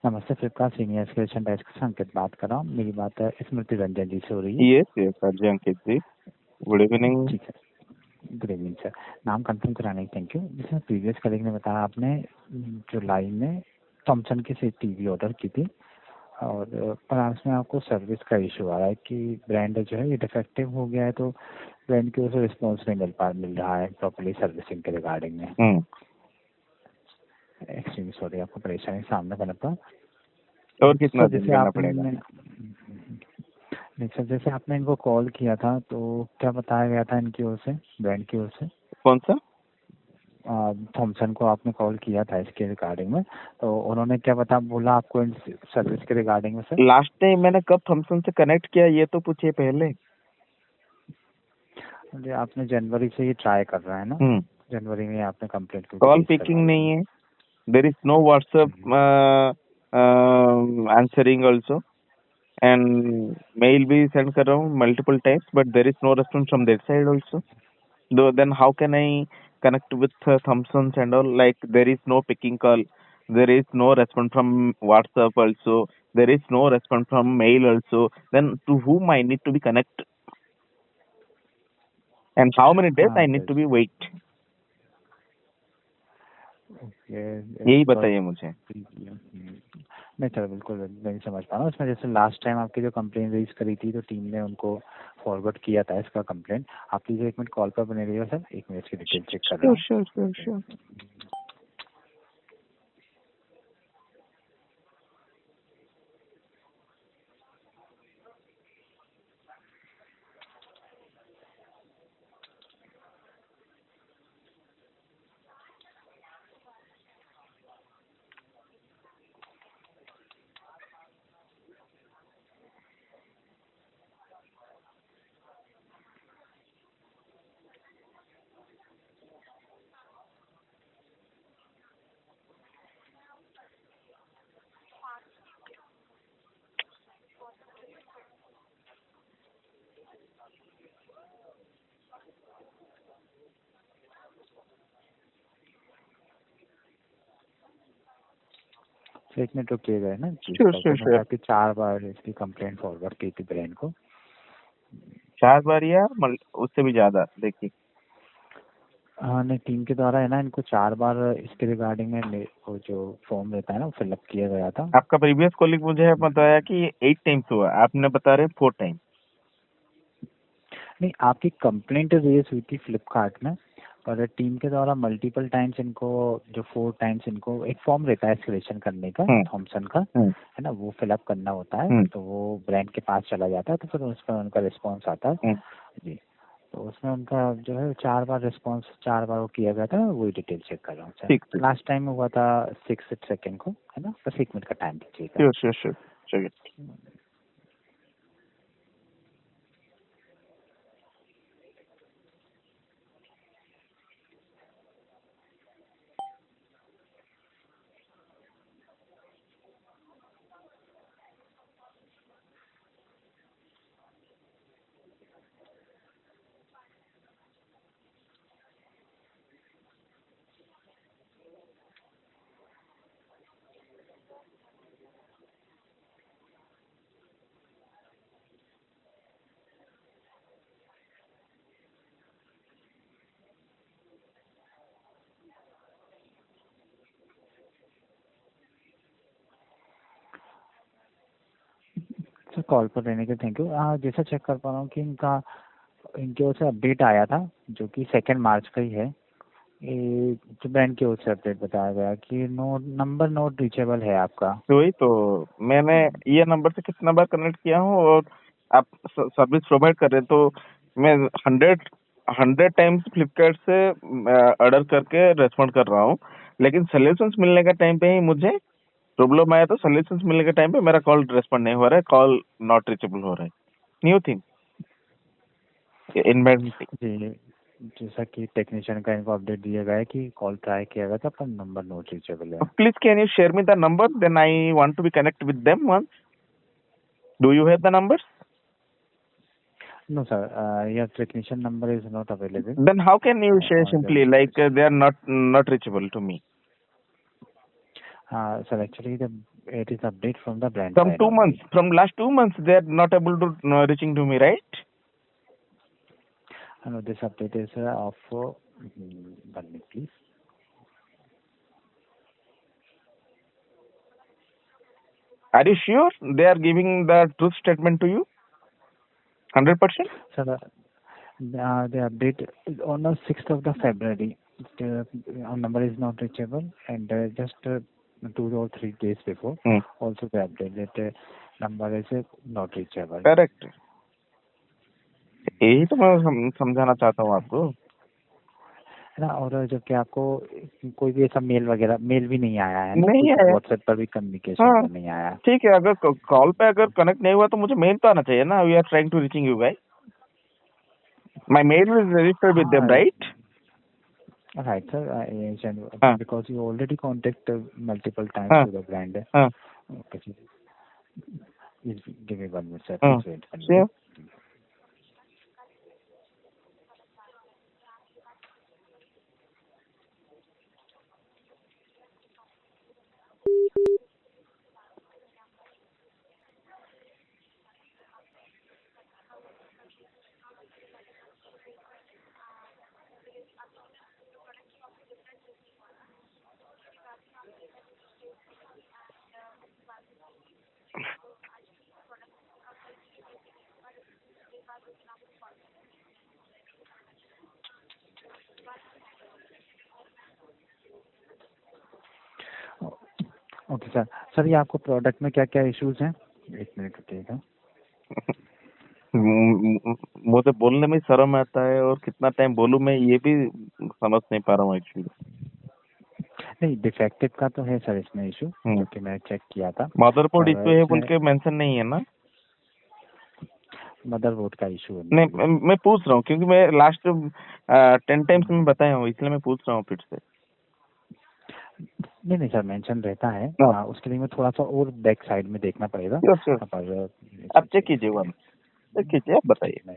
नमस्ते, फ्लिपकार्ट सीनियर एस्केलेशन डेस्क से अंकित बात कर रहा हूँ। मेरी बात स्मृति रंजन जी से हो रही है? यस यस सर जी, अंकित जी, गुड इवनिंग। ठीक है, गुड इवनिंग सर। नाम कंफर्म कराने की थैंक यू। जिसमें प्रीवियस कलीग ने बताया आपने जुलाई में थॉमसन की से टीवी ऑर्डर की थी और पर उसमें आपको सर्विस का इशू आ रहा है कि ब्रांड जो है ये डिफेक्टिव हो गया है, तो ब्रांड की वजह से रिस्पॉन्स नहीं मिल रहा है प्रॉपर्ली सर्विसिंग के रिगार्डिंग में। एक्सट्रीमली सॉरी, आपको परेशानी का सामना करना पड़ा। और कितना दिन जैसे करना पड़ेगा? नहीं सर, जैसे आपने इनको कॉल किया था तो क्या बताया गया था इनकी ओर से, ब्रांड की ओर से? कौन सा? थॉमसन को आपने कॉल किया था इसके रिगार्डिंग में, तो उन्होंने क्या बोला आपको इन सर्विस के रिगार्डिंग में सर? लास्ट टाइम मैंने कब थॉमसन से कनेक्ट किया ये तो पूछिए पहले। आपने जनवरी से ये ट्राई कर रहा है ना? जनवरी में आपने कंप्लेंट की, कॉल पिकिंग नहीं है, there is no WhatsApp answering also, and mail भी send कर रहा हूँ multiple times, but there is no response from their side also. Though then how can I connect with Thomsons and all? Like there is no picking call, there is no response from WhatsApp also, there is no response from mail also. Then to whom I need to be connect, and how many days I need to be wait? यही बताइए मुझे। नहीं sir, बिल्कुल नहीं समझ पा रहा हूँ। इसमें जैसे लास्ट टाइम आपकी जो कंप्लेन रेज करी थी तो टीम ने उनको फॉरवर्ड किया था इसका कंप्लेंट। आप प्लीज 1 मिनट कॉल पर बने रहिए सर, 1 मिनट की डिटेल चेक कर रहा हूँ। श्योर। तो 1 मिनट रुकिएगा ना। श्योर। आपकी 4 बार इसकी कंप्लेंट फॉरवर्ड की थी ब्रांड को। 4 बार या उससे भी ज्यादा? देखिए हाँ नहीं, टीम के द्वारा है ना, इनको 4 बार इसके रिगार्डिंग में वो जो फॉर्म रहता है ना वो फिलअप किया गया था। आपका प्रीवियस कॉलिग मुझे बताया कि 8 टाइम्स हुआ, आपने बता रहे 4 टाइम। नहीं, आपकी कंप्लेंट रेज हुई थी फ्लिपकार्ट में, पर टीम के द्वारा मल्टीपल टाइम्स इनको जो 4 टाइम्स इनको एक फॉर्म रहता है एस्केलेशन करने का थॉमसन का, है ना, वो फिलअप करना होता है। तो वो ब्रांड के पास चला जाता है, तो फिर उस पर उनका रिस्पॉन्स आता है जी। तो उसमें उनका जो है 4 बार रिस्पॉन्स 4 बार वो किया गया था, वही डिटेल चेक कर रहा हूँ सर। लास्ट टाइम हुआ था 6 सेकेंड को, है ना, बस 1 मिनट का टाइम दीजिएगा। श्योर। चलिए सर कॉल पर रहने के थैंक यू। जैसा चेक कर पा रहा हूँ कि इनकी ओर से अपडेट आया था जो कि 2 मार्च का ही है। ये जो ब्रांड की ओर से अपडेट बताया गया कि नंबर नॉट रीचेबल है आपका। वही तो मैंने ये नंबर से कितना बार कनेक्ट किया हूँ और आप सर्विस प्रोवाइड कर रहे हैं, तो मैं 100 टाइम्स फ्लिपकार्ट से ऑर्डर करके रेस्पॉन्ड कर रहा हूँ, लेकिन सोल्यूशंस मिलने का टाइम पे ही मुझे प्रॉब्लम आया, तो सोल्यूशंस मिलने के टाइम पे मेरा कॉल रेस्पॉन्ड नहीं हो रहा है, कॉल नॉट रीचेबल हो रहा है। New thing inventing. जी, जैसा कि टेक्नीशियन का इनको अपडेट दिया गया है कि कॉल ट्राई किया गया था पर नंबर नॉट रीचेबल है। Please can you share me the number, then I want to be connect with them once. Do you have the numbers? No, sir. Your technician number is not available. Then how can you share On simply the like they are not reachable to me? sir, actually, it is update from the brand From side 2 only. months, from last 2 months, they are not able to reaching to me, right? No, this update is of 1 minute, please. Are you sure they are giving the truth statement to you? 100%? Sir, the update is on the 6th of the February. Our number is not reachable, and just 2 or 3 days before, also the update that number is not reachable. Correct. यही तो मैं समझाना चाहता हूँ आपको, है ना। और जबकि आपको कोई भी ऐसा मेल भी नहीं आया है, नहीं आया, व्हाट्सएप पर भी कम्युनिकेशन पर नहीं आया। ठीक है, अगर कॉल पे अगर कनेक्ट नहीं हुआ तो मुझे मेल तो आना चाहिए ना, we are trying to reaching you guys, my mail is registered with them, right? Right, sir. Because you already contacted multiple times to the brand. Okay, sir. Please give me 1 minute, sir. Please wait. Sure. Okay sir. Sir, ये आपको product में क्या क्या issues हैं? 1 minute रुकिएगा। मुझे बोलने में शर्म आता है और कितना टाइम बोलूं मैं ये भी समझ नहीं पा रहा हूँ एक्चुअली। नहीं, डिफेक्टिव का तो है सर इसमें इशू, क्योंकि मैं चेक किया था। मदरबोर्ड इशू है बोल के मेंशन नहीं है ना? मदरबोर्ड का इशू है? नहीं, मैं पूछ रहा हूँ क्योंकि मैं लास्ट 10 टाइम्स में बताया हूँ, इसलिए मैं पूछ रहा हूँ फिर से। नहीं सर, मेंशन रहता है। उसके लिए मैं थोड़ा सा और बैक साइड में देखना पड़ेगा। आप चेक कीजिए, चेक कीजिए, आप बताइए।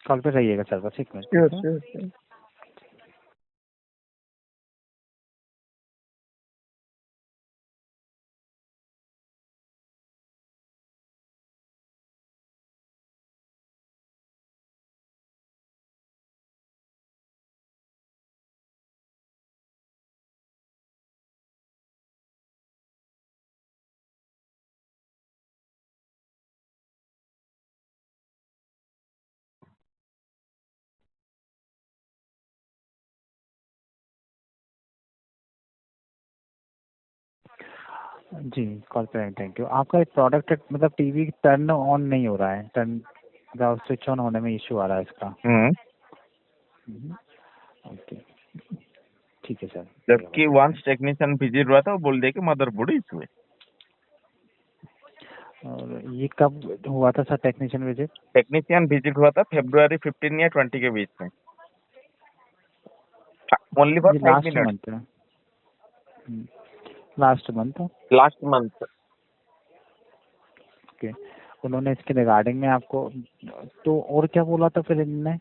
कॉल पे रहिएगा सर, बस 1 मिनट। श्योर। जी, कॉल पे, थैंक यू। आपका एक प्रोडक्ट मतलब टीवी टर्न ऑन नहीं हो रहा है, स्विच ऑन होने में इशू आ रहा है इसका। ओके, ठीक है सर। जबकि वंस टेक्नीशियन विजिट हुआ था, वो बोल दिया कि मदरबोर्ड इशू है। और ये ये कब हुआ था sir technician visit? Technician visit हुआ था February 15 या 20 के बीच में, ओनली फॉर ये 5 लास्ट मिनट। मंथ है। Last month. Last month. Okay, उन्होंने इसके रिगार्डिंग में आपको तो और क्या बोला था फिर इनने?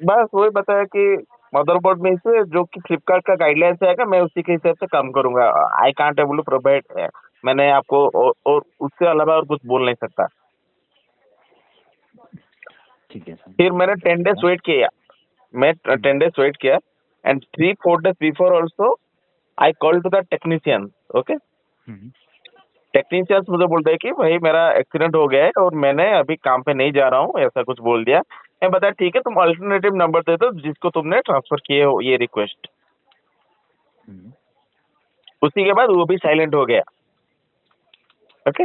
बस वही बताया कि मदरबोर्ड में से जो कि फ्लिपकार्ट का गाइडलाइंस आएगा मैं उसी के हिसाब से काम करूंगा। I can't able to provide, मैंने आपको और उससे अलावा और कुछ बोल नहीं सकता। ठीक है सर। फिर मैंने 10 डेज वेट किया, मैं 10 डेज वेट किया and 3-4 days before also I call to the technician. Okay, technicians मुझे बोलते हैं कि भाई मेरा एक्सीडेंट हो गया है और मैंने अभी काम पे नहीं जा रहा हूँ, ऐसा कुछ बोल दिया। मैं बताया ठीक है, तुम अल्टरनेटिव नंबर दे दो जिसको तुमने ट्रांसफर किए हो ये रिक्वेस्ट। उसी के बाद वो भी साइलेंट हो गया। ओके।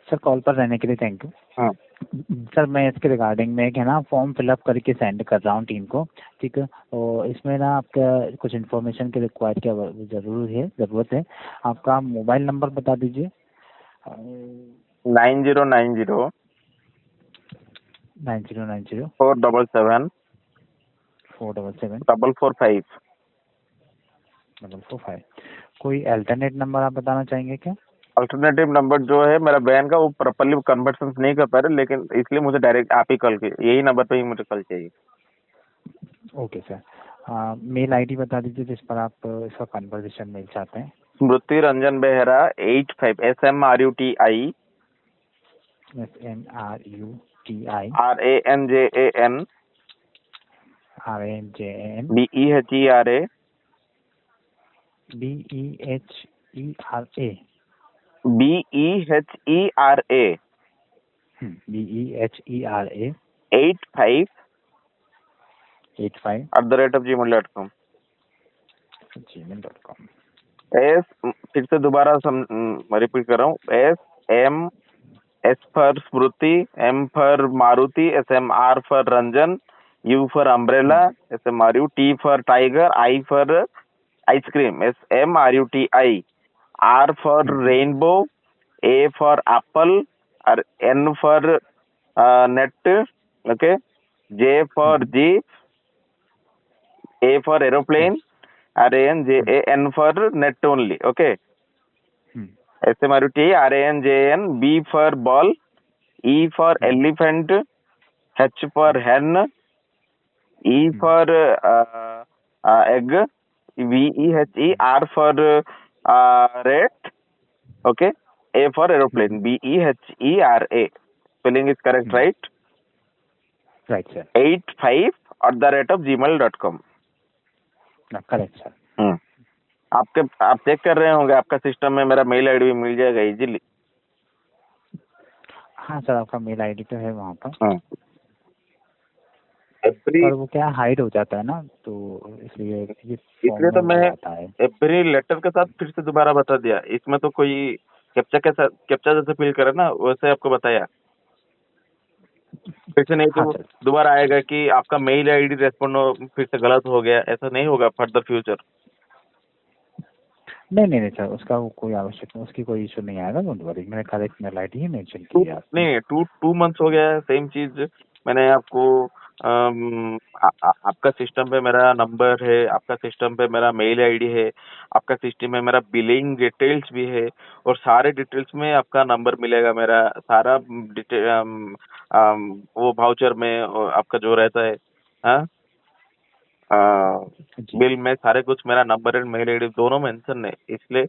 सर कॉल पर रहने के लिए थैंक यू। हाँ सर मैं इसके रिगार्डिंग में एक है ना फॉर्म फिलअप करके सेंड कर रहा हूँ टीम को, ठीक है। और इसमें ना आपका कुछ इन्फॉर्मेशन की रिक्वायर क्या ज़रूरत है। आपका मोबाइल नंबर बता दीजिए। 9090 9090 477 477 445। 445। कोई अल्टरनेट नंबर आप बताना चाहेंगे क्या? अल्टरनेटिव नंबर जो है मेरा बहन का, वो प्रॉपरली कन्वर्सेशन नहीं कर पा रहे, लेकिन इसलिए मुझे डायरेक्ट आप ही कॉल कीजिए, यही नंबर पे ही मुझे कॉल चाहिए। Okay sir. मेल आईडी बता दीजिए जिस पर आप इसका कन्वर्सेशन मेल चाहते हैं। स्मृति Ranjan Behera 85 SMRUTI RANJAN BEHERA 85 @gmail.com। gmail.com। फिर से दोबारा रिपीट कर रहा हूँ। S for Smriti, M for Maruti, SMR for Ranjan, U for umbrella, SMRU, T for tiger, I for ice cream, SMRUTI, R for rainbow, A for Apple, और N for net, okay, J for jeep, A for aeroplane, RANJAN for net only, okay. SMRUTI RANJAN, B for ball, E for elephant, H for hen, E for egg, VEHE, R for rat, okay, A for aeroplane, BEHERA. Spelling is correct, right? Right, sir. 85 @gmail.com. Correct sir. आप check कर रहे होंगे, आपका system में मेरा mail ID भी मिल जाएगा easily. हाँ सर, आपका मेल आईडी तो है वहाँ पर। पर वो क्या हाइड हो जाता है ना, तो इसलिए तो मैं एवरी लेटर के साथ फिर से दोबारा बता दिया। इसमें तो कोई कैप्चा जैसे फिल करे ना, वैसे आपको बताया। फिर से नहीं तो दोबारा आएगा कि आपका मेल आईडी रेस्पॉन्ड फिर से गलत हो गया, ऐसा नहीं होगा फर्दर फ्यूचर। नहीं सर, उसका वो कोई आवश्यकता, उसकी कोई इशू नहीं आएगा। डोंट वरी, मैंने करेक्ट मेल आईडी ही मेंशन किया। नहीं, 2 मंथ्स हो गया है, सेम चीज मैंने आपको आपका सिस्टम पे मेरा नंबर है, आपका सिस्टम पे मेरा मेल आईडी है, आपका सिस्टम में मेरा बिलिंग डिटेल्स भी है, और सारे डिटेल्स में आपका नंबर मिलेगा। मेरा सारा डिटेल वो वाउचर में आपका जो रहता है, हाँ, बिल में सारे कुछ मेरा नंबर एंड मेल आईडी दोनों मेंशन है, इसलिए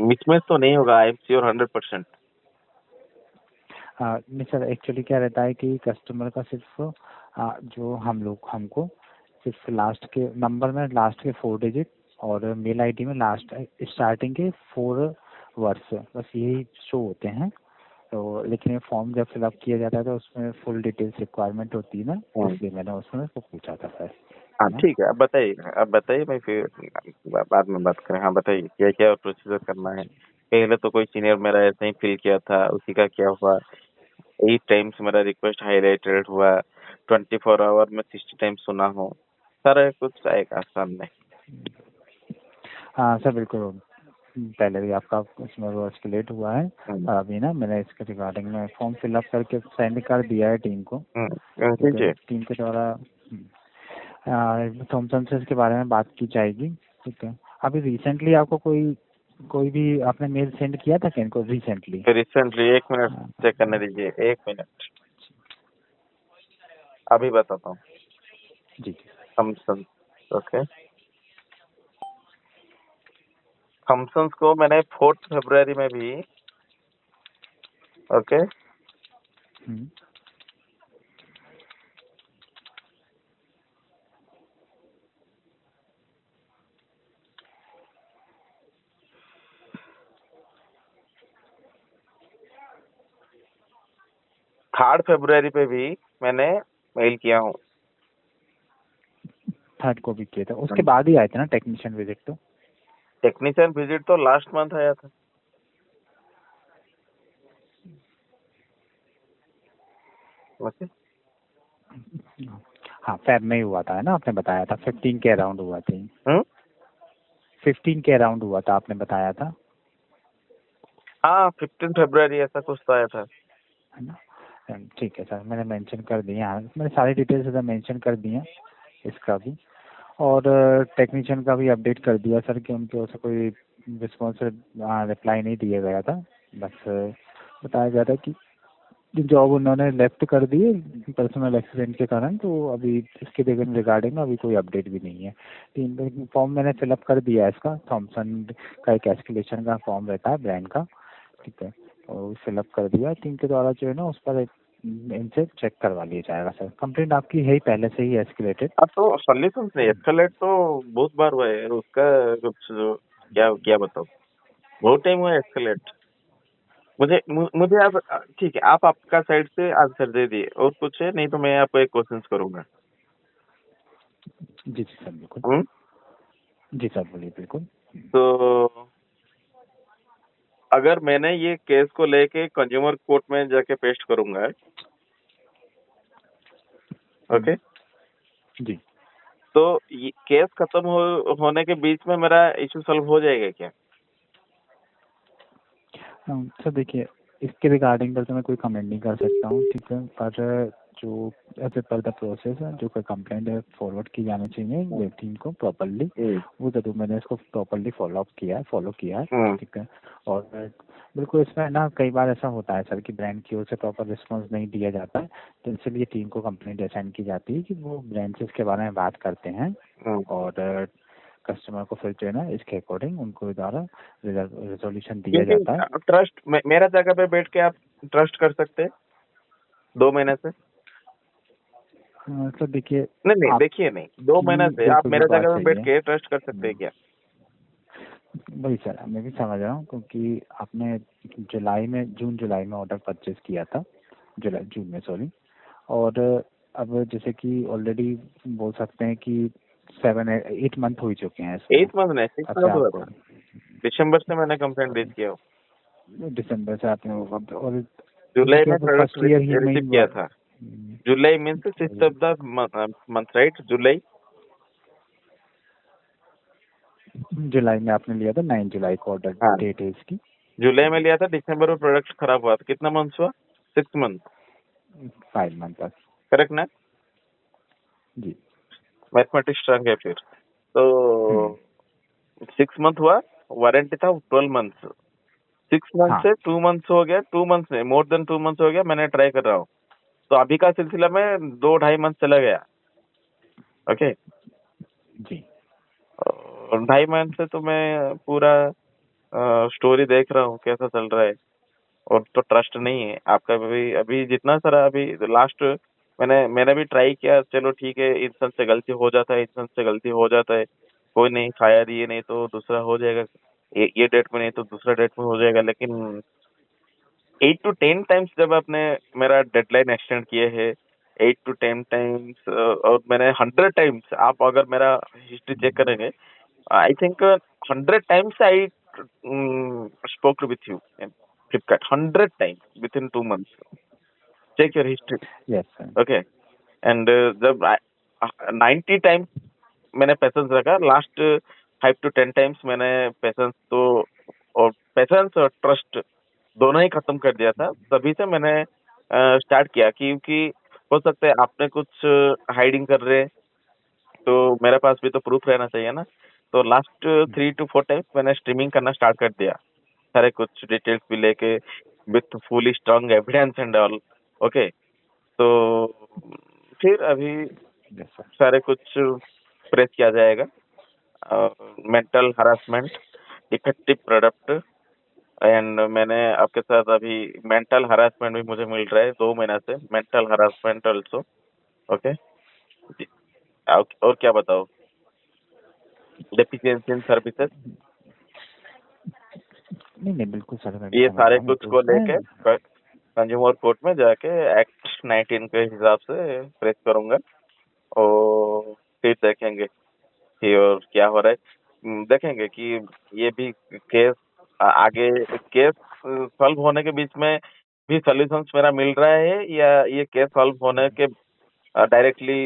मिसमैच तो नहीं होगा। I am sure 100%। नहीं सर, एक्चुअली क्या रहता है कि कस्टमर का सिर्फ जो हमको सिर्फ लास्ट के नंबर में लास्ट के 4 डिजिट और मेल आईडी में लास्ट स्टार्टिंग के 4 वर्ड्स बस यही शो होते हैं। तो लेकिन ये फॉर्म जब फिलअप किया जाता है तो उसमें फुल डिटेल्स रिक्वायरमेंट होती है ना, इसलिए मैंने उसमें उसको पूछा था सर। हाँ ठीक है, अब बताइए मैं फिर बाद में बात करें। हाँ बताइए, क्या क्या प्रोसीजर करना है। पहले तो कोई सीनियर मेरा ऐसे ही फिल किया था, उसी का क्या हुआ, 8 टाइम्स मेरा रिक्वेस्ट हाईलाइटेड हुआ, 24 आवर में 60 टाइम्स सुना हो, सारा कुछ आएगा सामने। हाँ सर बिल्कुल, पहले भी आपका उसमें वो एस्केलेट हुआ है। अभी ना मैंने इसके रिगार्डिंग में फॉर्म फिलअप करके सेंड कर दिया है टीम को। टीम के द्वारा थॉमसन से इसके बारे में बात की जाएगी, ठीक है। अभी रिसेंटली आपको कोई भी आपने मेल सेंड किया था क्या इनको रिसेंटली? 1 मिनट चेक करने दीजिए, 1 मिनट, अभी बताता हूँ। जी थॉमसन, ओके, थॉमसन को मैंने 4 फरवरी में भी, ओके, 3 फरवरी पे भी मैंने मेल किया हूँ। 3 को भी किया था, उसके बाद ही आए थे ना टेक्नीशियन विजिट? तो टेक्नीशियन विजिट तो लास्ट मंथ आया था। ओके। हाँ, फेब में ही हुआ था, है ना, आपने बताया था 15 के अराउंड हुआ था। 15 के अराउंड हुआ था, आपने बताया था। हाँ, 15 फरवरी ऐसा कुछ तो आया था, है ना। ठीक है सर, मैंने मेंशन कर दिया, हाँ मैंने सारी डिटेल्स इधर मेंशन कर दी हैं इसका भी, और टेक्नीशियन का भी अपडेट कर दिया सर कि उनकी ओर से कोई रिस्पॉन्स रिप्लाई नहीं दिया गया था। बस बताया गया था कि जॉब उन्होंने लेफ्ट कर दी पर्सनल एक्सीडेंट के कारण, तो अभी इसके रिगार्डिंग अभी कोई अपडेट भी नहीं है। तीन फॉर्म मैंने फिलअप कर दिया है इसका, थॉमसन का एक एस्केलेशन का फॉर्म रहता है ब्रांड का, ठीक है, और फिलअप कर दिया। टीम के द्वारा जो है ना उस पर इनसे चेक करवा लिया जाएगा सर। कंप्लेंट आपकी है ही पहले से ही एस्केलेटेड। अब तो सॉल्यूशन से एस्केलेट तो बहुत बार हुआ है, उसका कुछ क्या क्या बताओ, बहुत टाइम हुआ है एस्केलेट। मुझे आप ठीक है, आप आपका साइड से आंसर दे दिए और कुछ है नहीं तो मैं आपको एक क्वेश्चन करूंगा। जी जी सर बिल्कुल। जी सर बोलिए बिल्कुल। तो अगर मैंने ये केस को लेके कंज्यूमर कोर्ट में जाके पेस्ट करूंगा, ओके, जी तो ये केस खत्म होने के बीच में मेरा इशू सॉल्व हो जाएगा क्या? सर देखिए, इसके रिगार्डिंग पर तो मैं कोई कमेंट नहीं कर सकता हूँ, ठीक है, पर जो एज ए पर द प्रोसेस है जो कोई कंप्लेंट है फॉरवर्ड की जानी चाहिए टीम को प्रॉपरली, वो जरूर मैंने इसको प्रॉपरली फॉलो किया है, ठीक है। और बिल्कुल इसमें ना कई बार ऐसा होता है सर कि ब्रांड की ओर से प्रॉपर रिस्पॉन्स नहीं दिया जाता है, तो इसलिए टीम को कंप्लेंट असाइन की जाती है कि वो ब्रांड से इसके बारे में बात करते हैं और कस्टमर को फिर जो है ना इसके अकॉर्डिंग उनको द्वारा रेजोल्यूशन दिया जाता है। ट्रस्ट मेरा जगह पे बैठ के आप ट्रस्ट कर सकते हैं 2 महीने से? सर देखिए, नहीं देखिए, नहीं 2 महीने से आप मेरे जगह पे बैठ के ट्रस्ट कर सकते हैं क्या? वही सर मैं भी समझ रहा हूँ, क्योंकि आपने जून जुलाई में ऑर्डर परचेज किया था, जून में सॉरी, और अब जैसे कि ऑलरेडी बोल सकते हैं कि 8 मंथ हो चुके हैं। 8 मंथ नहीं, 6 मंथ हुआ था। दिसंबर से मैंने कंप्लेंट रेज किया हो। दिसंबर से आपने और जुलाई में फर्स्ट ईयर ही में रिसीव किया था। July means 6th of the month, right? जुलाई में आपने लिया था, 9 जुलाई को ऑर्डर डेट है इसकी। जुलाई में लिया था, दिसंबर में प्रोडक्ट खराब हुआ था। कितना मंथ हुआ? 6 मंथ, 5 मंथ तक, करेक्ट ना? जी मैथमेटिक्स स्ट्रांग है फिर तो 6 मंथ हुआ, वारंटी था 12 मंथ। 6 मंथ से 2 मंथ्स हो गया, 2 मंथ्स नहीं, मोर देन 2 मंथ्स हो गया, मैंने ट्राई कर रहा हूँ। तो अभी का सिलसिला में 2-2.5 मंथ चला गया, ओके जी। 2.5 मंथ से तो मैं पूरा स्टोरी देख रहा हूँ कैसा चल रहा है, और तो ट्रस्ट नहीं है आपका भी। अभी जितना सारा अभी लास्ट मैंने भी ट्राई किया, चलो ठीक है, इंसान से गलती हो जाता है, कोई नहीं, फायर ये नहीं तो दूसरा हो जाएगा, ये डेट में नहीं तो दूसरा डेट में हो जाएगा। लेकिन 8 to 10 टाइम्स जब आपने मेरा डेडलाइन एक्सटेंड किए है, 8 to 10 टाइम्स, और मैंने 100 टाइम्स, आप अगर मेरा हिस्ट्री चेक करेंगे, I think 100 times I spoke with you in Flipkart, 100 times with in 2 months. Check your history, okay. And जब 90 टाइम्स मैंने पेशेंस रखा, लास्ट 5 to 10 टाइम्स मैंने पेशेंस और ट्रस्ट दोनों ही खत्म कर दिया था। तभी से मैंने स्टार्ट किया, क्योंकि हो सकता है आपने कुछ हाइडिंग कर रहे, तो मेरे पास भी तो प्रूफ रहना चाहिए ना। तो लास्ट 3 to 4 टाइम्स मैंने स्ट्रीमिंग करना स्टार्ट कर दिया, सारे कुछ डिटेल्स भी लेके, with fully strong evidence and all, okay. तो फिर अभी सारे कुछ प्रेस किया जाएगा, mental harassment, defective product, and मैंने आपके साथ अभी मेंटल हरासमेंट भी मुझे मिल रहा है 2 महीना से, मेंटल हरासमेंट ऑल्सो, ओके। और क्या बताओ, डेफिशिएंसी इन सर्विसेज, नहीं बिल्कुल सर, ये सारे कुछ को लेके कंज्यूमर कोर्ट में जाके एक्ट 19 के हिसाब से प्रेस करूंगा और फिर देखेंगे कि और क्या हो रहा है। देखेंगे कि ये भी केस आगे केस सॉल्व होने के बीच में भी सॉल्यूशंस मेरा मिल रहा है या ये केस सॉल्व होने के डायरेक्टली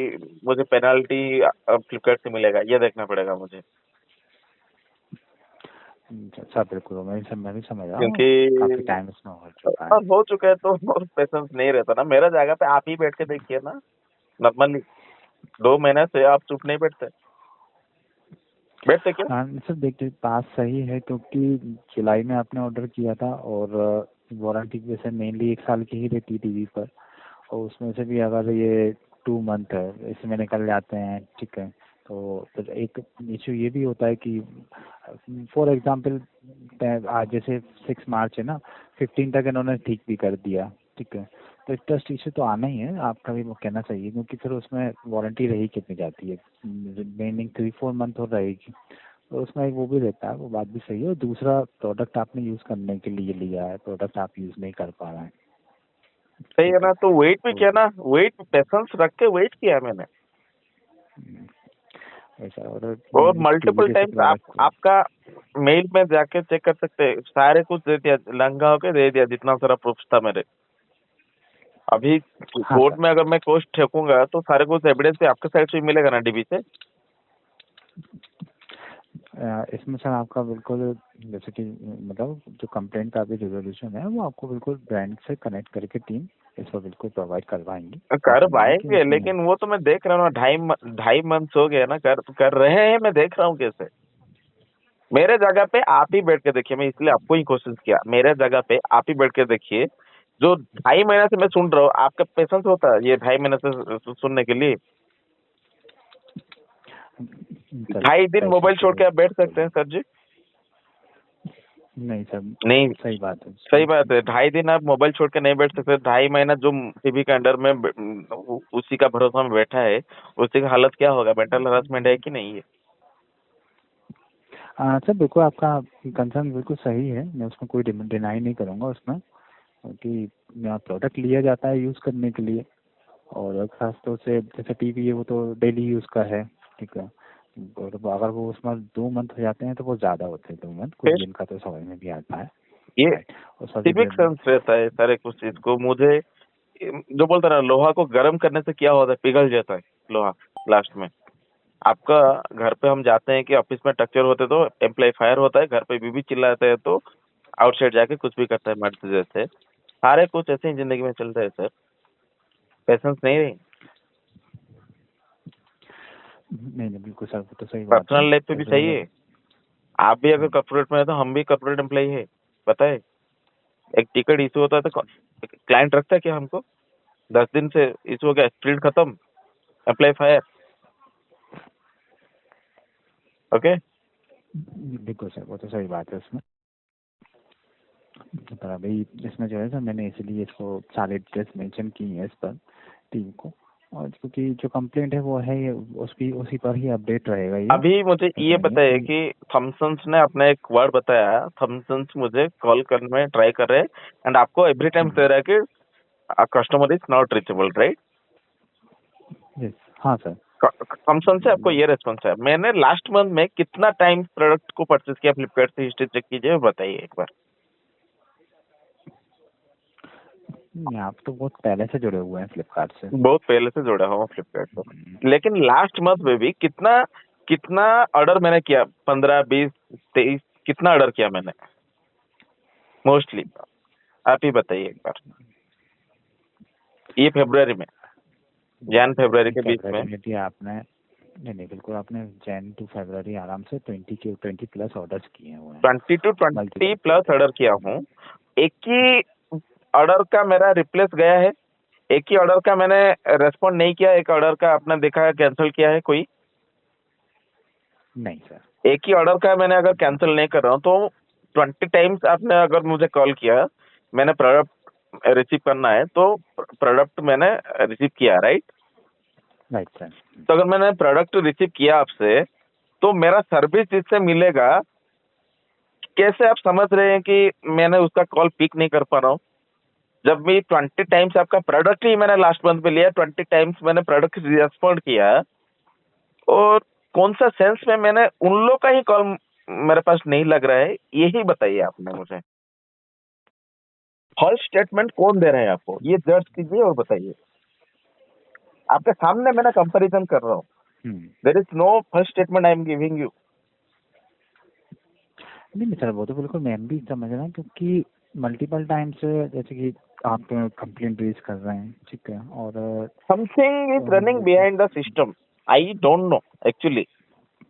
मुझे पेनल्टी फ्लिपकार्ट से मिलेगा, ये देखना पड़ेगा मुझे। अच्छा बिल्कुल, मैं भी समझ रहा हूँ, क्योंकि काफी टाइम इसमें हो चुका है। अब हो चुका है तो और पेशेंस नहीं रहता ना। मेरा जगह पे आप ही बैठ के देखिए ना, नॉर्मली 2 महीने से आप चुप नहीं बैठते क्या? हाँ सर, देखिए बात सही है, क्योंकि जुलाई में आपने ऑर्डर किया था और वारंटी वैसे मेनली 1 साल की ही रहती टीवी पर, और उसमें से भी अगर ये 2 मंथ है इसमें निकल जाते हैं, ठीक है, तो फिर एक इशू ये भी होता है कि फॉर एग्जांपल आज जैसे 6 मार्च है ना, 15 तक इन्होंने ठीक भी कर दिया, ठीक है, तो ट्रस्ट इशू तो आना ही है, आपका भी वो कहना चाहिए, क्योंकि फिर उसमें वारंटी रही कितनी जाती है, रिमेनिंग 3-4 मंथ और रहेगी, तो उसमें एक वो भी रहता है, वो बात भी सही है। और दूसरा, प्रोडक्ट आपने यूज़ करने के लिए लिया है, प्रोडक्ट आप यूज़ नहीं कर पा रहे हैं, सही है ना, तो वेट भी किया ना, वेट पेशेंस रख के वेट किया मैंने ऐसा। और मल्टीपल टाइम्स आपका मेल में जाके चेक कर सकते हैं, सारे कुछ दे दिया, लंगा होके दे दिया, जितना सारा प्रूफ था मेरे। अभी कोर्ट में अगर मैं कोर्ट ठेकूंगा तो सारे कुछ एविडेंस भी आपके साइड से मिलेगा ना, डीबी से। इसमें सर आपका बिल्कुल, जैसे कि मतलब जो कंप्लेंट का अभी रिजोल्यूशन है वो आपको बिल्कुल ब्रांड से कनेक्ट करके टीम इसको बिल्कुल प्रोवाइड करवाएंगी, करवाएंगे, लेकिन वो तो मैं देख रहा हूँ, 2.5 मंथ हो गया ना, कर रहे हैं, मैं देख रहा हूँ कैसे। मेरे जगह पे आप ही बैठ के देखिए, मैं इसलिए आपको ही कोशिश किया, मेरे जगह पे आप ही बैठ के देखिए, जो 2.5 महीने से मैं सुन रहा हूँ, आपका पेशेंस होता है ये 2.5 महीने से सुनने के लिए? 2.5 दिन मोबाइल छोड़ के आप बैठ सकते हैं सर जी? नहीं सर, नहीं, सही बात है, सही बात है। 2.5 दिन आप मोबाइल छोड़ के नहीं बैठ सकते। 2.5 महीना जो टीवी के अंडर में उसी का भरोसा में बैठा है, उसी का हालत क्या होगा? मेंटल हरासमेंट है कि नहीं है? सर बिल्कुल आपका कंसर्न बिल्कुल सही है, मैं उसमें कोई डिनाई नहीं करूँगा उसमें, क्योंकि प्रोडक्ट लिया जाता है यूज़ करने के लिए, और खासतौर से जैसे टीवी है वो तो डेली यूज़ का है, ठीक है, और अगर वो उसमें 2 मंथ हो जाते हैं तो वो ज़्यादा होते हैं, 2 मंथ कुछ दिन का तो समझ में भी आता है। ये सिविक सेंस रहता है सारे कुछ चीज को। मुझे जो बोलता ना, लोहा को गर्म करने से क्या होता है? पिघल जाता है लोहा लास्ट में। आपका घर पे हम जाते हैं कि ऑफिस में टक्चर होते तो एम्प्लॉय फायर होता है, घर पे बीबी चिल्लाते हैं तो आउटसाइड जाके कुछ भी करता है मर्द जैसे। सारे कुछ ऐसे ही जिंदगी में चलता है सर, पेशेंस नहीं रही। नहीं बिल्कुल सर, वो तो सही बात है। पर्सनल लाइफ पे भी सही है। आप भी अगर कॉर्पोरेट में है तो हम भी कॉर्पोरेट एम्प्लॉय है, पता है। एक टिकट इशू होता है तो क्लाइंट रखता है क्या हमको? 10 दिन से इशू हो गया, स्प्रिंट खत्म, एम्प्लॉय फायर। ओके, बिल्कुल सर, वो तो सही बात है उसमें। पर अभी इसमें जो है सर, मैंने इसलिए इसको सारे डिटेल्स मेंशन की है इस पर टीम को, और क्योंकि जो कंप्लेंट है वो है उसी पर ही अपडेट रहेगा ये। अभी मुझे ये बताइए कि थॉमसन्स ने अपना एक वर्ड बताया, थॉमसन्स मुझे कॉल करने में ट्राई कर रहे हैं एंड आपको एवरी टाइम कह रहा है कि customer is not reachable, right? Yes, हाँ सर। थॉमसन से आपको ये रेस्पॉन्स है। मैंने लास्ट मंथ में कितना टाइम प्रोडक्ट को परचेज किया फ्लिपकार्ट से, हिस्ट्री चेक कीजिए, बताइए एक बार। आप तो बहुत पहले से जुड़े हुए हैं फ्लिपकार्ट से। बहुत पहले से जुड़ा हूँ फ्लिपकार्ट से, लेकिन लास्ट मंथ में भी कितना ऑर्डर मैंने किया? 15, 20, 23 कितना ऑर्डर किया मैंने मोस्टली? आप ही बताइए एक बार। ये फरवरी में, जन फरवरी के बीच में आपने नहीं बिल्कुल, आपने जैन टू फरवरी आराम से 20 प्लस ऑर्डर्स किए हुए हैं। 20 to 20 प्लस ऑर्डर किया हूँ। एक ही ऑर्डर का मेरा रिप्लेस गया है, एक ही ऑर्डर का मैंने रेस्पॉन्ड नहीं किया, एक ऑर्डर का आपने देखा है कैंसिल किया है कोई? नहीं सर। एक ही ऑर्डर का मैंने अगर कैंसिल नहीं कर रहा हूँ तो 20 टाइम्स आपने अगर मुझे कॉल किया, मैंने प्रोडक्ट रिसीव करना है तो प्रोडक्ट मैंने रिसीव किया, राइट? Right sir. तो अगर मैंने प्रोडक्ट रिसीव किया आपसे तो मेरा सर्विस जिससे मिलेगा, कैसे आप समझ रहे हैं कि मैंने उसका कॉल पिक नहीं कर पा रहा हूँ? जब मैं 20 टाइम्स आपका प्रोडक्ट ही मैंने लास्ट मंथ में लिया, 20 टाइम्स मैंने प्रोडक्ट रिस्पॉन्ड किया, और कौन सा सेंस में मैंने उन लोग का ही कॉल मेरे पास नहीं लग रहा है, यही बताइए आपने मुझे। फॉल्स स्टेटमेंट कौन दे रहा है आपको, ये जज कीजिए और बताइए। आपके सामने मैंने कंपैरिजन कर रहा हूँ। There is no first statement I am giving you. नहीं सर, वो तो बिल्कुल मैं भी समझ रहा हूँ, क्योंकि मल्टीपल टाइम्स जैसे कि आप कंप्लेंट रेज कर रहे हैं, ठीक है, और something is running behind the system, I don't know actually.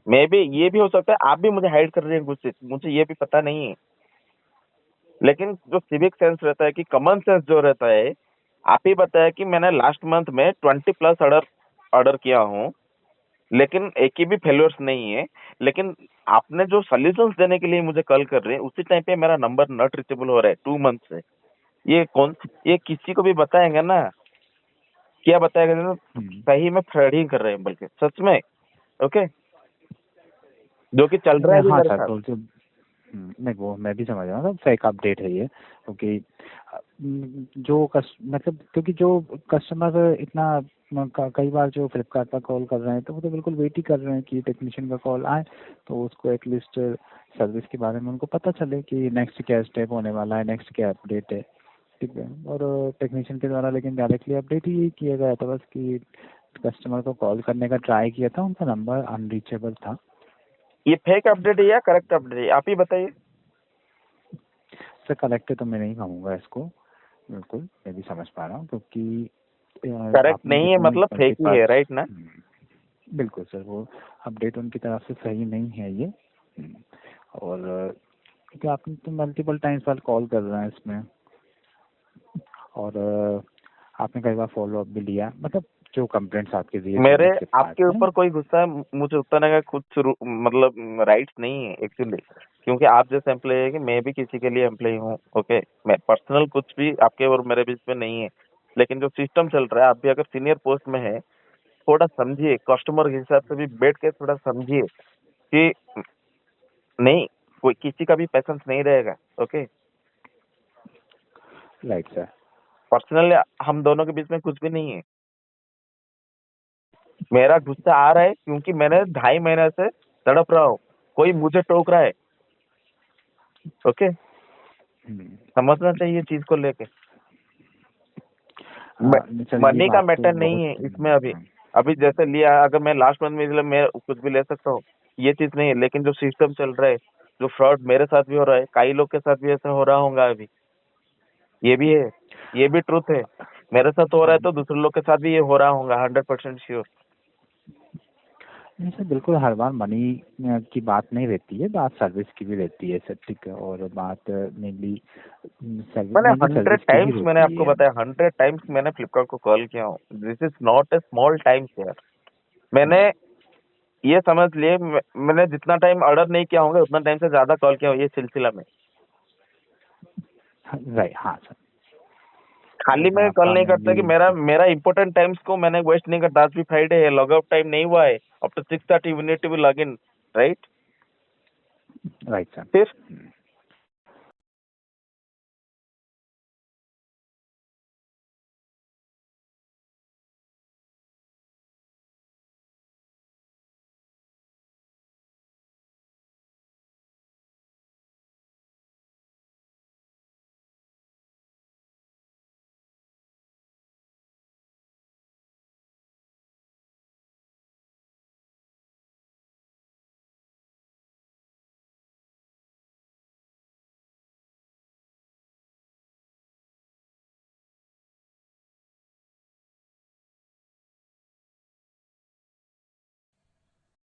May be ये भी हो सकता है आप भी मुझे हाइड कर रहे हैं कुछ, मुझे ये भी पता नहीं है। लेकिन जो सिविक सेंस रहता है, कि कॉमन सेंस जो रहता है, आप ही बताया कि मैंने लास्ट मंथ में 20+ ऑर्डर किया हूँ, लेकिन एक ही भी फेल्योर्स नहीं है। लेकिन आपने जो सॉल्यूशंस देने के लिए मुझे कॉल कर रहे हैं, उसी टाइम पे मेरा नंबर नॉट रीचेबल हो रहा है 2 मंथ से। ये किसी को भी बताएंगे ना, क्या बताएगा ना, सही में फ्रॉड कर रहे हैं, बल्कि सच में। ओके, जो कि चल रहा है अभी हाँ मेरे सर, साथ। तो नहीं वो मैं भी समझ रहा हूँ, फेक अपडेट है ये, क्योंकि मतलब क्योंकि जो कस्टमर इतना कई बार जो फ्लिपकार्ट पर कॉल कर रहे हैं, तो वो तो बिल्कुल वेट ही कर रहे हैं कि टेक्नीशियन का कॉल आए, तो उसको एटलीस्ट सर्विस के बारे में उनको पता चले कि नेक्स्ट क्या स्टेप होने वाला है, नेक्स्ट क्या अपडेट है, ठीक है। और टेक्नीशियन के द्वारा लेकिन डायरेक्टली अपडेट ही यही किया गया था बस, कि कस्टमर को कॉल करने का ट्राई किया था, उनका नंबर अनरीचेबल था। ये फेक अपडेट है या करेक्ट अपडेट है, आप ही बताइए। सर करेक्ट तो मैं नहीं कहूँगा इसको, बिल्कुल मैं भी समझ पा रहा हूँ, क्योंकि करेक्ट आपने नहीं है जितनी मतलब फेक ही है, राइट ना? बिल्कुल सर, वो अपडेट उनकी तरफ से सही नहीं है ये। और क्योंकि आपने तो मल्टीपल टाइम्स वाल कॉल कर रहे हैं इसमें, और आपने कई बार फॉलो अप भी लिया, मतलब जो कंप्लेंट्स आपके दिए मेरे आपके ऊपर कोई गुस्सा है, मुझे उतना का कुछ मतलब राइट्स नहीं है एक्चुअली, क्योंकि आप जैसे एम्प्लॉय है कि मैं भी किसी के लिए एम्प्लॉय हूँ। ओके, मैं पर्सनल कुछ भी आपके और मेरे बीच में नहीं है, लेकिन जो सिस्टम चल रहा है, आप भी अगर सीनियर पोस्ट में है, थोड़ा समझिए, कस्टमर के हिसाब से भी बैठ के थोड़ा समझिए कि नहीं, कोई किसी का भी पेशेंस नहीं रहेगा। Okay, right sir. पर्सनली हम दोनों के बीच में कुछ भी नहीं है। मेरा गुस्सा आ रहा है क्योंकि मैंने 2.5 महीने से तड़प रहा हूँ, कोई मुझे टोक रहा है। ओके, समझना चाहिए चीज को लेके। मनी का मैटर नहीं है इसमें। अभी जैसे लिया, अगर मैं लास्ट मंथ में मैं कुछ भी ले सकता हूँ, ये चीज नहीं है। लेकिन जो सिस्टम चल रहा है, जो फ्रॉड मेरे साथ भी हो रहा है, कई लोग के साथ भी ऐसा हो रहा होगा अभी, ये भी है, ये भी ट्रूथ है। मेरे साथ हो रहा है तो दूसरे लोग के साथ भी ये हो रहा होगा, 100% श्योर। नहीं सर, बिल्कुल हर बार मनी की बात नहीं रहती है, बात सर्विस की भी रहती है सर, ठीक है। और बात मेनली मैंने 100 टाइम्स मैंने आपको बताया, 100 टाइम्स मैंने फ्लिपकार्ट को कॉल किया हूँ। This is not a small times यार। मैंने ये समझ लिए, मैंने जितना टाइम ऑर्डर नहीं किया होगा उतना टाइम से ज्यादा कॉल किया हो ये सिलसिला में। राइट, हाँ सर। खाली मैं कॉल नहीं करता कि मेरा इंपॉर्टेंट टाइम्स को मैंने वेस्ट नहीं करता। आज भी फ्राइडे है, लॉग आउट टाइम नहीं हुआ है, after 6:30 you need to be log in, right? Right sir.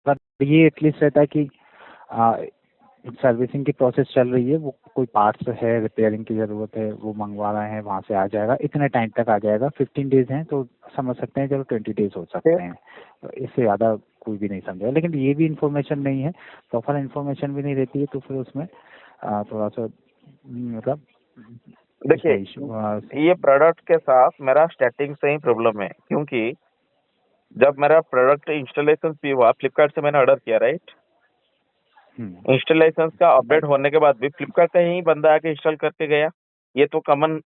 फिर ये एटलीस्ट रहता है कि सर्विसिंग की प्रोसेस चल रही है, वो कोई पार्ट्स है, रिपेयरिंग की ज़रूरत है, वो मंगवा रहे हैं, वहाँ से आ जाएगा, इतने टाइम तक आ जाएगा। 15 डेज हैं तो समझ सकते हैं, चलो 20 डेज हो सकते हैं, इससे ज़्यादा कोई भी नहीं समझेगा। लेकिन ये भी इंफॉर्मेशन नहीं है, प्रॉपर इंफॉर्मेशन भी नहीं रहती है, तो फिर उसमें थोड़ा सा मतलब देखिए, ये प्रोडक्ट के साथ मेरा स्टार्टिंग से ही प्रॉब्लम है, क्योंकि जब मेरा प्रोडक्ट इंस्टॉलेशन भी हुआ, फ्लिपकार्ट से मैंने ऑर्डर किया, राइट? इंस्टॉलेशन का अपडेट होने के बाद भी फ्लिपकार्ट का ही बंदा आके इंस्टॉल करके गया। ये तो कॉमन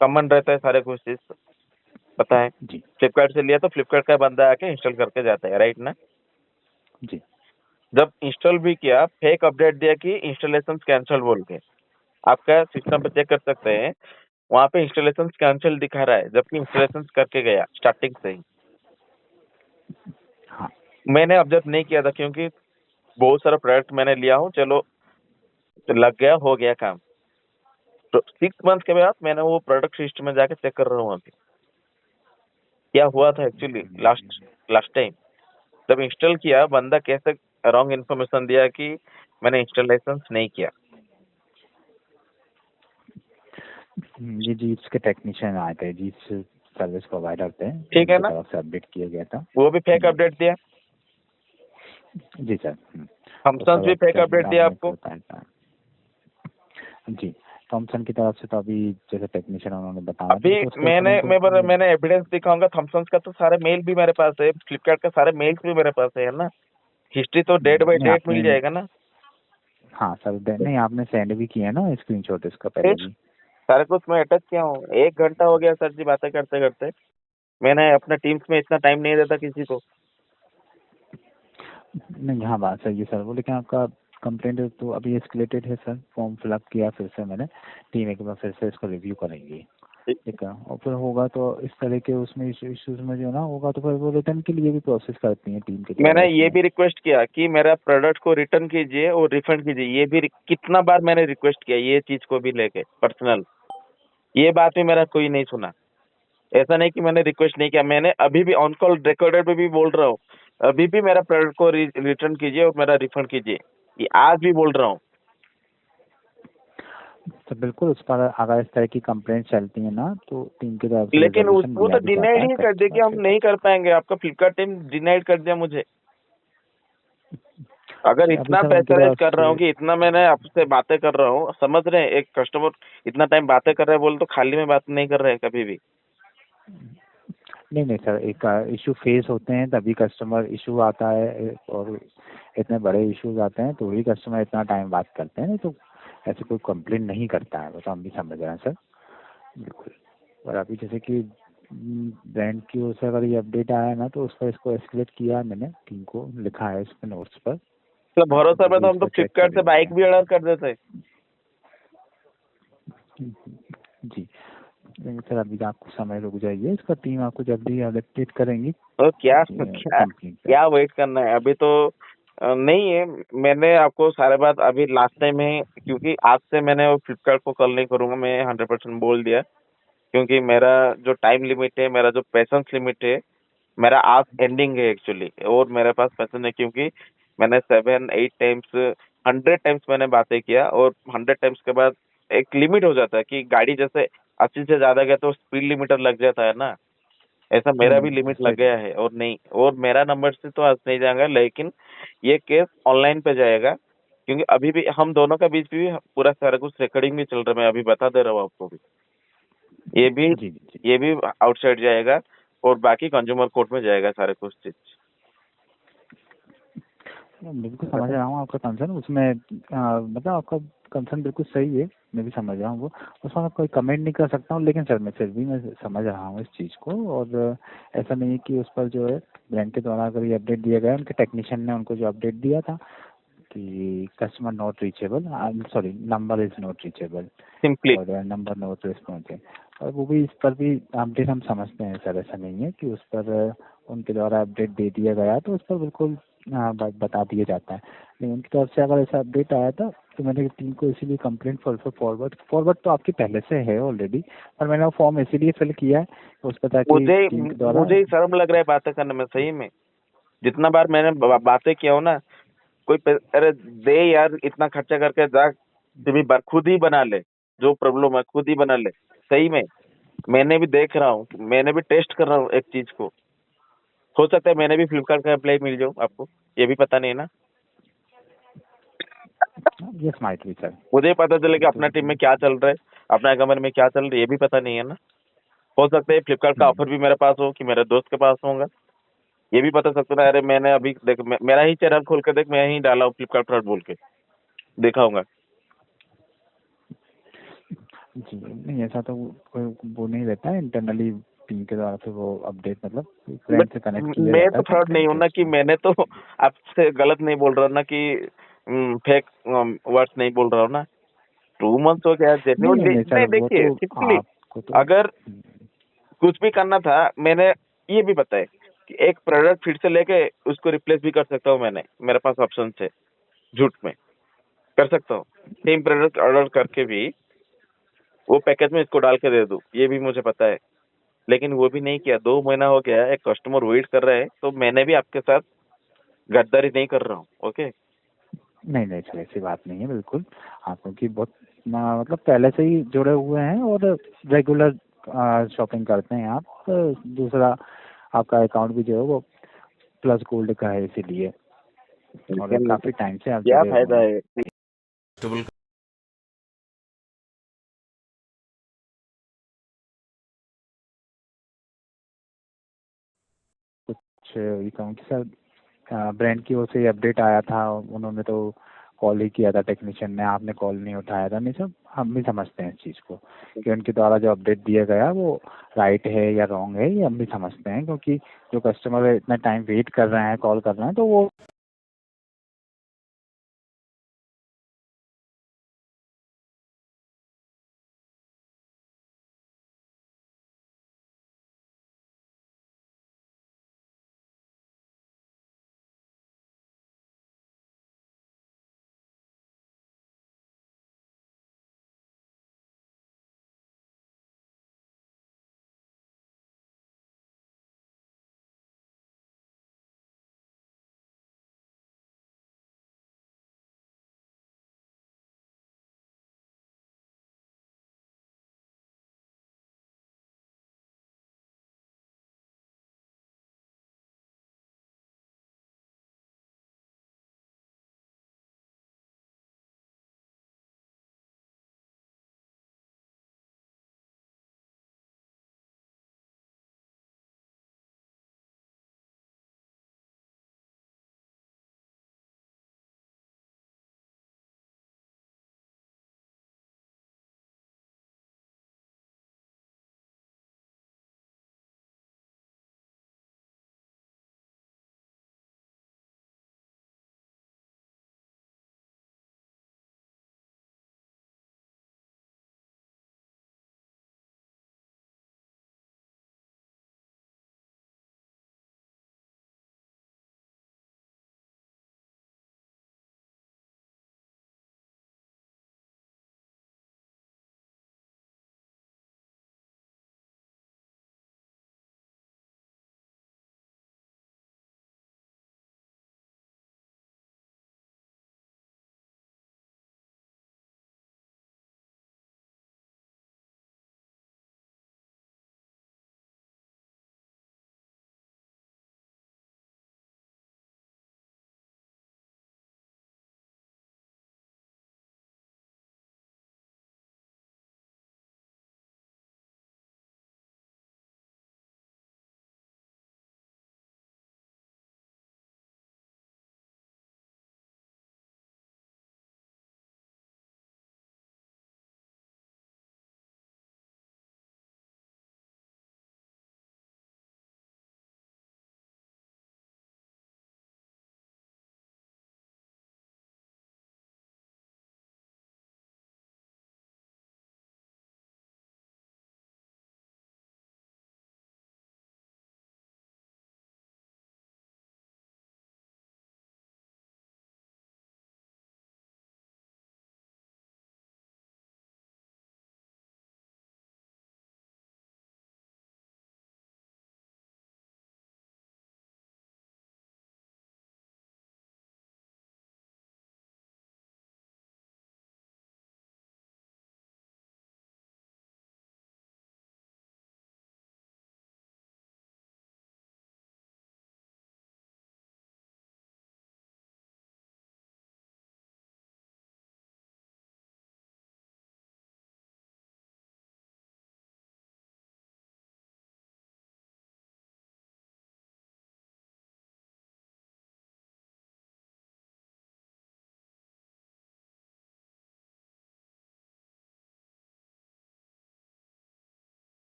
कॉमन रहता है सारे कुछ चीज, पता है। जी फ्लिपकार्ट से लिया तो फ्लिपकार्ट का बंदा आके इंस्टॉल करके जाता है, राइट ना। जी जब इंस्टॉल भी किया, फेक अपडेट दिया कि इंस्टॉलेशन कैंसिल बोल के, आपका सिस्टम पे चेक कर सकते हैं, वहाँ पे इंस्टॉलेशन कैंसिल दिखा रहा है, जबकि इंस्टॉलेशन करके गया स्टार्टिंग से ही। हाँ मैंने ऑब्जर्व नहीं किया था क्योंकि बहुत सारा प्रोडक्ट मैंने लिया हूँ, चलो तो लग गया, हो गया काम। तो 6 मंथ के बाद मैंने वो प्रोडक्ट लिस्ट में जाके चेक कर रहा हूँ अभी क्या हुआ था एक्चुअली। लास्ट टाइम जब इंस्टॉल किया, बंदा कैसे रॉन्ग इन्फॉर्मेशन दिया कि मैंने इंस्टॉलेशन नहीं किया। ये जीप्स के टेक्नीशियन आए थे, जीप्स सर्विस प्रोवाइडर थे, ठीक है उनकी ना, तरफ से अपडेट किया गया था। वो भी फेक अपडेट दिया। जी सर। थॉमसन भी फेक अपडेट दिया आपको। जी थॉमसन की तरफ से तो अभी जैसे टेक्नीशियन उन्होंने बताया अभी था, तो उसके according तो मैंने एविडेंस दिखाऊंगा। थॉमसन का तो सारे मेल भी मेरे पास है, फ्लिपकार्ट का सारे मेल्स भी मेरे पास है ना। हिस्ट्री तो डेट बाय नहीं, डेट मिल आपने जाएगा ना। हाँ सर नहीं आपने सेंड भी किया ना स्क्रीनशॉट इसका पहले भी। सारे कुछ मैं अटैच किया हूँ। 1 घंटा हो गया सर जी बातें करते करते। मैंने अपने टीम्स में इतना टाइम नहीं देता किसी को। नहीं हाँ बात सही है सर वो, लेकिन आपका कंप्लेंट तो अभी एस्केलेटेड है सर, फॉर्म फिलअप किया फिर से मैंने, टीम एक बार फिर से इसको रिव्यू करेंगी, ठीक है, और फिर होगा तो इस तरह के उसमें इश्यूज में जो ना होगा तो फिर वो रिटर्न के लिए भी प्रोसेस करती है टीम के द्वारा। मैंने ये भी रिक्वेस्ट किया कि मेरा प्रोडक्ट को रिटर्न कीजिए और रिफंड कीजिए। ये भी कितना बार मैंने रिक्वेस्ट किया ये चीज को भी लेके पर्सनल। ये बात भी मेरा कोई नहीं सुना। ऐसा नहीं कि मैंने रिक्वेस्ट नहीं किया, मैंने अभी भी ऑन कॉल रिकॉर्डेड पे भी बोल रहा हूँ, अभी भी मेरा प्रोडक्ट को रिटर्न कीजिए और मेरा रिफंड कीजिए, ये आज भी बोल रहा हूँ। तो बिल्कुल उस पर अगर इस तरह की कंप्लेंट चलती है ना तो टीम की तरफ से लेकिन resolution वो दिया तो भी जाता डिनाइड है ही कर दे कि हम customer नहीं कर पाएंगे। आपका फ्लिपकार्ट टीम डिनाइड कर दिया मुझे। अगर अभी इतना सर उनकी प्रेशराइज तरफ कर रहा हूँ से कि इतना मैंने आपसे बातें कर रहा हूँ, समझ रहे हैं, एक कस्टमर इतना टाइम बातें कर रहे हैं बोले तो खाली में बात नहीं कर रहे हैं कभी भी। नहीं सर एक इशू फेस होते हैं तभी कस्टमर इशू आता है, और इतने बड़े इश्यूज आते हैं तो ही कस्टमर इतना टाइम बात करते हैं, नहीं तो ऐसे कोई कंप्लेन नहीं करता है, वो तो हम भी समझ रहे हैं सर बिल्कुल। और अभी जैसे कि ब्रांड की ओर से अगर ये अपडेट आया ना तो उस पर इसको एस्केलेट किया है, मैंने टीम को लिखा है इस पर नोट्स पर। मतलब भरोसा में तो हम तो इसको चेक फ्लिपकार्ट से बाइक भी ऑर्डर कर देते। जी नहीं सर अभी आपको समय रुक जाइए, इसका टीम आपको जल्दी अपडेट करेंगी। तो क्या कंप्लेंट पे। क्या वेट करना है अभी तो नहीं है। मैंने आपको सारे बात अभी लास्ट टाइम में, क्योंकि आज से मैंने वो फ्लिपकार्ट को कल नहीं करूंगा, मैं 100% बोल दिया, क्योंकि मेरा जो टाइम लिमिट है, मेरा जो पेशेंस लिमिट है, मेरा आज एंडिंग है एक्चुअली, और मेरे पास पैसे नहीं, क्योंकि मैंने 7-8 टाइम्स 100 टाइम्स मैंने बातें किया, और 100 टाइम्स के बाद एक लिमिट हो जाता है कि गाड़ी जैसे 80 से ज्यादा गया तो स्पीड लिमिटर लग जाता है ना, ऐसा मेरा भी लिमिट लग गया है। और नहीं, और मेरा नंबर से तो आज नहीं जाएगा, लेकिन ये केस ऑनलाइन पे जाएगा, क्योंकि अभी भी हम दोनों का बीच भी पूरा सारा कुछ रिकॉर्डिंग भी चल रहा है, मैं अभी बता दे रहा हूँ आपको भी। ये भी आउटसाइड जाएगा और बाकी कंज्यूमर कोर्ट में जाएगा सारे कुछ चीज। बिल्कुल समझ रहा हूँ आपका कंसर्न, उसमें मतलब आपका कंसर्न बिल्कुल सही है, मैं भी समझ रहा हूँ वो, उसमें मैं कोई कमेंट नहीं कर सकता हूँ, लेकिन सर मैं फिर भी मैं समझ रहा हूँ इस चीज़ को। और ऐसा नहीं है कि उस पर जो है ब्रांड के द्वारा अगर ये अपडेट दिया गया, उनके टेक्नीशियन ने उनको जो अपडेट दिया था कि customer not reachable, sorry number is not reachable simply, और नंबर नॉट रिस्पॉन्सिव, और वो भी इस पर भी अपडेट हम समझते हैं सर, ऐसा नहीं है कि उस पर उनके द्वारा अपडेट दे दिया गया तो उस पर बिल्कुल बता दिया जाता है। लेकिन उनकी तरफ से अगर ऐसा अपडेट आया था तो मैंने टीम को इसीलिए कंप्लेंट फॉरवर्ड तो आपकी पहले से है ऑलरेडी, पर मैंने वो फॉर्म इसीलिए फिल किया है उस पर ताकि टीम के द्वारा। मुझे ही शर्म लग रहा है बातें करने में, सही में। जितना बार मैंने बातें किया हो ना, कोई अरे दे यार, इतना खर्चा करके जा, तुम खुद ही बना ले, जो प्रॉब्लम है खुद ही बना ले। सही में मैंने भी देख रहा हूँ, मैंने भी टेस्ट कर रहा हूँ एक चीज को। हो सकता है मैंने भी फ्लिपकार्ट का एम्प्लॉय मिल जाऊँ आपको, ये भी पता नहीं ना। Yes might be sir. मुझे पता चले कि अपना टीम में क्या चल रहा है, अपना कंपनी में क्या चल रहा है, ये भी पता नहीं है ना। हो सकता है फ्लिपकार्ट का ऑफर भी मेरे पास हो कि मेरे दोस्त के पास होगा, ये भी पता सकता है। अरे मैंने अभी देख, मेरा ही चैनल खोल के देख, मैं ही डाला हूँ फ्लिपकार्ट फ्रॉड बोल के, दिखाऊंगा। जी, नहीं ऐसा तो कोई वो नहीं रहता है इंटरनली टीम के द्वारा, फिर वो अपडेट मतलब ब्रांड से कनेक्ट किया मैं जाता तो है फ्रॉड नहीं कंप्लेंट हूँ के ना कि उसमें। मैंने तो आपसे गलत नहीं बोल रहा ना कि फेक वर्ड्स नहीं बोल रहा हूँ ना। 2 मंथ्स हो गया नहीं जेन्युइनली। नहीं सर, नहीं वो देखिए तो सिंपली, आपको तो अगर कुछ भी करना था मैंने ये भी बताया कि एक प्रोडक्ट फिर से लेके उसको रिप्लेस भी कर सकता हूँ। मैंने मेरे पास ऑप्शन है, झूठ में कर सकता हूँ। सेम प्रोडक्ट ऑर्डर करके भी वो पैकेज में इसको डाल के दे दूँ, ये भी मुझे पता है। लेकिन वो भी नहीं किया। 2 महीना हो गया, एक कस्टमर वेट कर रहा है, तो मैंने भी आपके साथ गद्दारी नहीं कर रहा हूँ। ओके। नहीं नहीं सर, ऐसी बात नहीं है बिल्कुल। आप क्योंकि बहुत मतलब पहले से ही जुड़े हुए हैं और रेगुलर शॉपिंग करते हैं आप, दूसरा आपका अकाउंट भी जो है वो प्लस गोल्ड का है इसीलिए, और लेकिन काफी टाइम से आप क्या जुड़े हुए फायदा हैं। है? कुछ ये कहूँ कि सर ब्रांड की ओर से अपडेट आया था, उन्होंने तो कॉल ही किया था टेक्नीशियन ने, आपने कॉल नहीं उठाया था। नहीं सर, हम भी समझते हैं इस चीज़ को कि उनके द्वारा जो अपडेट दिया गया वो राइट है या रॉन्ग है, ये हम भी समझते हैं, क्योंकि जो कस्टमर इतना टाइम वेट कर रहे हैं, कॉल कर रहे हैं, तो वो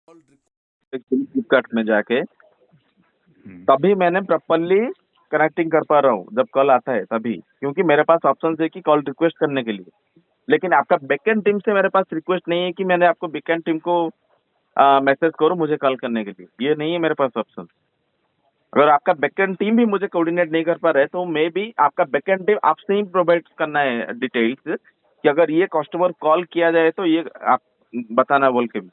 फ्लिपकार्ट में जाके तभी मैंने प्रॉपरली कनेक्टिंग कर पा रहा हूँ जब कॉल आता है तभी, क्योंकि मेरे पास ऑप्शन है कि कॉल रिक्वेस्ट करने के लिए। लेकिन आपका बैकएंड टीम से मेरे पास रिक्वेस्ट नहीं है कि मैंने आपको बैकएंड टीम को मैसेज करो मुझे कॉल करने के लिए, ये नहीं है मेरे पास ऑप्शन। अगर आपका बैकएंड टीम भी मुझे कोऑर्डिनेट नहीं कर पा रहे तो मे बी आपका बैकएंड टीम आपसे ही प्रोवाइड करना है डिटेल्स कि अगर ये कस्टमर कॉल किया जाए तो ये आप बताना बोल के भी।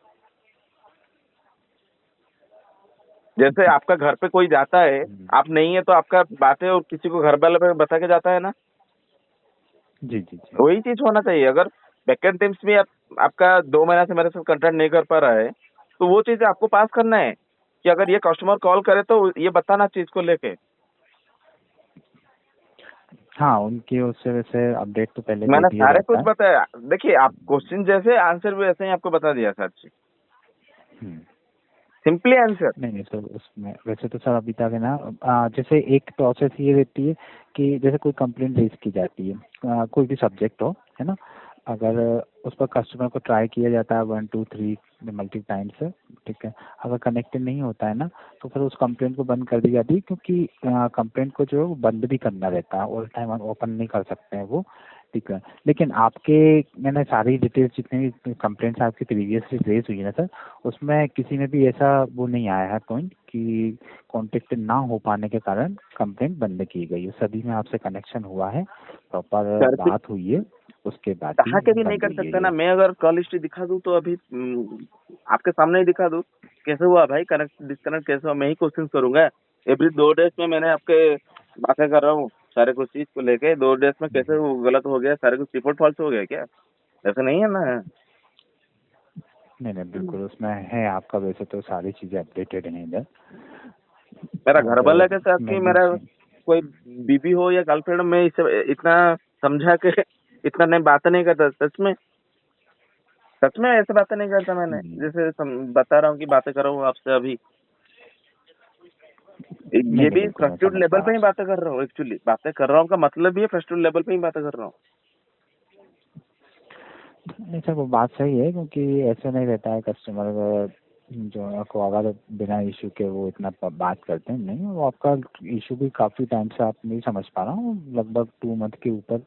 जैसे आपका घर पे कोई जाता है, आप नहीं है तो आपका बातें और किसी को घर वाले पे बता के जाता है ना, जी जी जी। वही चीज होना चाहिए। अगर बैकएंड टीम्स भी आपका 2 महीना से मेरे साथ कंटेक्ट नहीं कर पा रहा है तो वो चीज आपको पास करना है कि अगर ये कस्टमर कॉल करे तो ये बताना चीज को लेके। हाँ, उनकी उससे वैसे अपडेट तो पहले दे मैंने दिया सारे जाता कुछ है। बताया। देखिए आप क्वेश्चन जैसे आंसर भी वैसे ही आपको बता दिया सर जी, सिंपली आंसर। नहीं सर, उसमें वैसे तो सर अभी तक है ना, जैसे एक प्रोसेस ये रहती है कि जैसे कोई कंप्लेंट रेज की जाती है, कोई भी सब्जेक्ट हो, है ना, अगर उस पर कस्टमर को ट्राई किया जाता है 1 2 3 मल्टीपल टाइम्स से, ठीक है, अगर कनेक्टेड नहीं होता है ना तो फिर उस कंप्लेंट को बंद कर दी जाती है, क्योंकि कंप्लेंट को जो है वो बंद भी करना रहता है, ऑल टाइम ओपन नहीं कर सकते हैं वो, ठीक है। लेकिन आपके मैंने सारी डिटेल्स जितने भी कंप्लेंट्स आपकी प्रीवियसली रेज हुई है ना सर, उसमें किसी में भी ऐसा वो नहीं आया है पॉइंट कि कॉन्टेक्ट ना हो पाने के कारण कंप्लेंट बंद की गई है। सभी में आपसे कनेक्शन हुआ है, प्रॉपर बात हुई है, उसके बाद कहा के भी नहीं कर सकता ना। मैं अगर कॉल हिस्ट्री दिखा दूं तो अभी आपके सामने ही दिखा दूं कैसे हुआ भाई, कनेक्ट डिस्कनेक्ट कैसे हुआ, मैं ही क्वेश्चन करूंगा। एवरी 2 डेज में मैंने आपके बातें कर रहा हूँ सारे कुछ चीज को लेके, 2 डेज में कैसे वो गलत हो गया, सारे कुछ रिपोर्ट फॉल्स हो गया क्या, ऐसा नहीं है ना। नहीं बिल्कुल उसमें है आपका, वैसे तो सारी चीजें अपडेटेड हैं इधर। मेरा घर वाला के साथ भी मेरा कोई बीबी हो या गर्लफ्रेंड, मैं इसे इतना समझा के इतना नहीं बात नहीं करता। सच में ऐसे बातें नहीं करता मैंने, जैसे बता रहा हूँ कि बातें कर रहा हूँ आपसे अभी। ये भी फ्रस्ट्रेट लेवल पे ही बातें कर रहा हूँ। एक्चुअली बातें कर रहा हूँ का मतलब ये फ्रस्ट्रेट लेवल पे ही बातें कर रहा हूँ। नहीं सर वो बात सही है, क्योंकि ऐसे नहीं रहता है कस्टमर जो आपको अगर बिना इशू के वो इतना बात करते हैं, नहीं वो आपका इशू भी काफ़ी टाइम से आप नहीं समझ पा रहा हूँ, लगभग 2 मंथ के ऊपर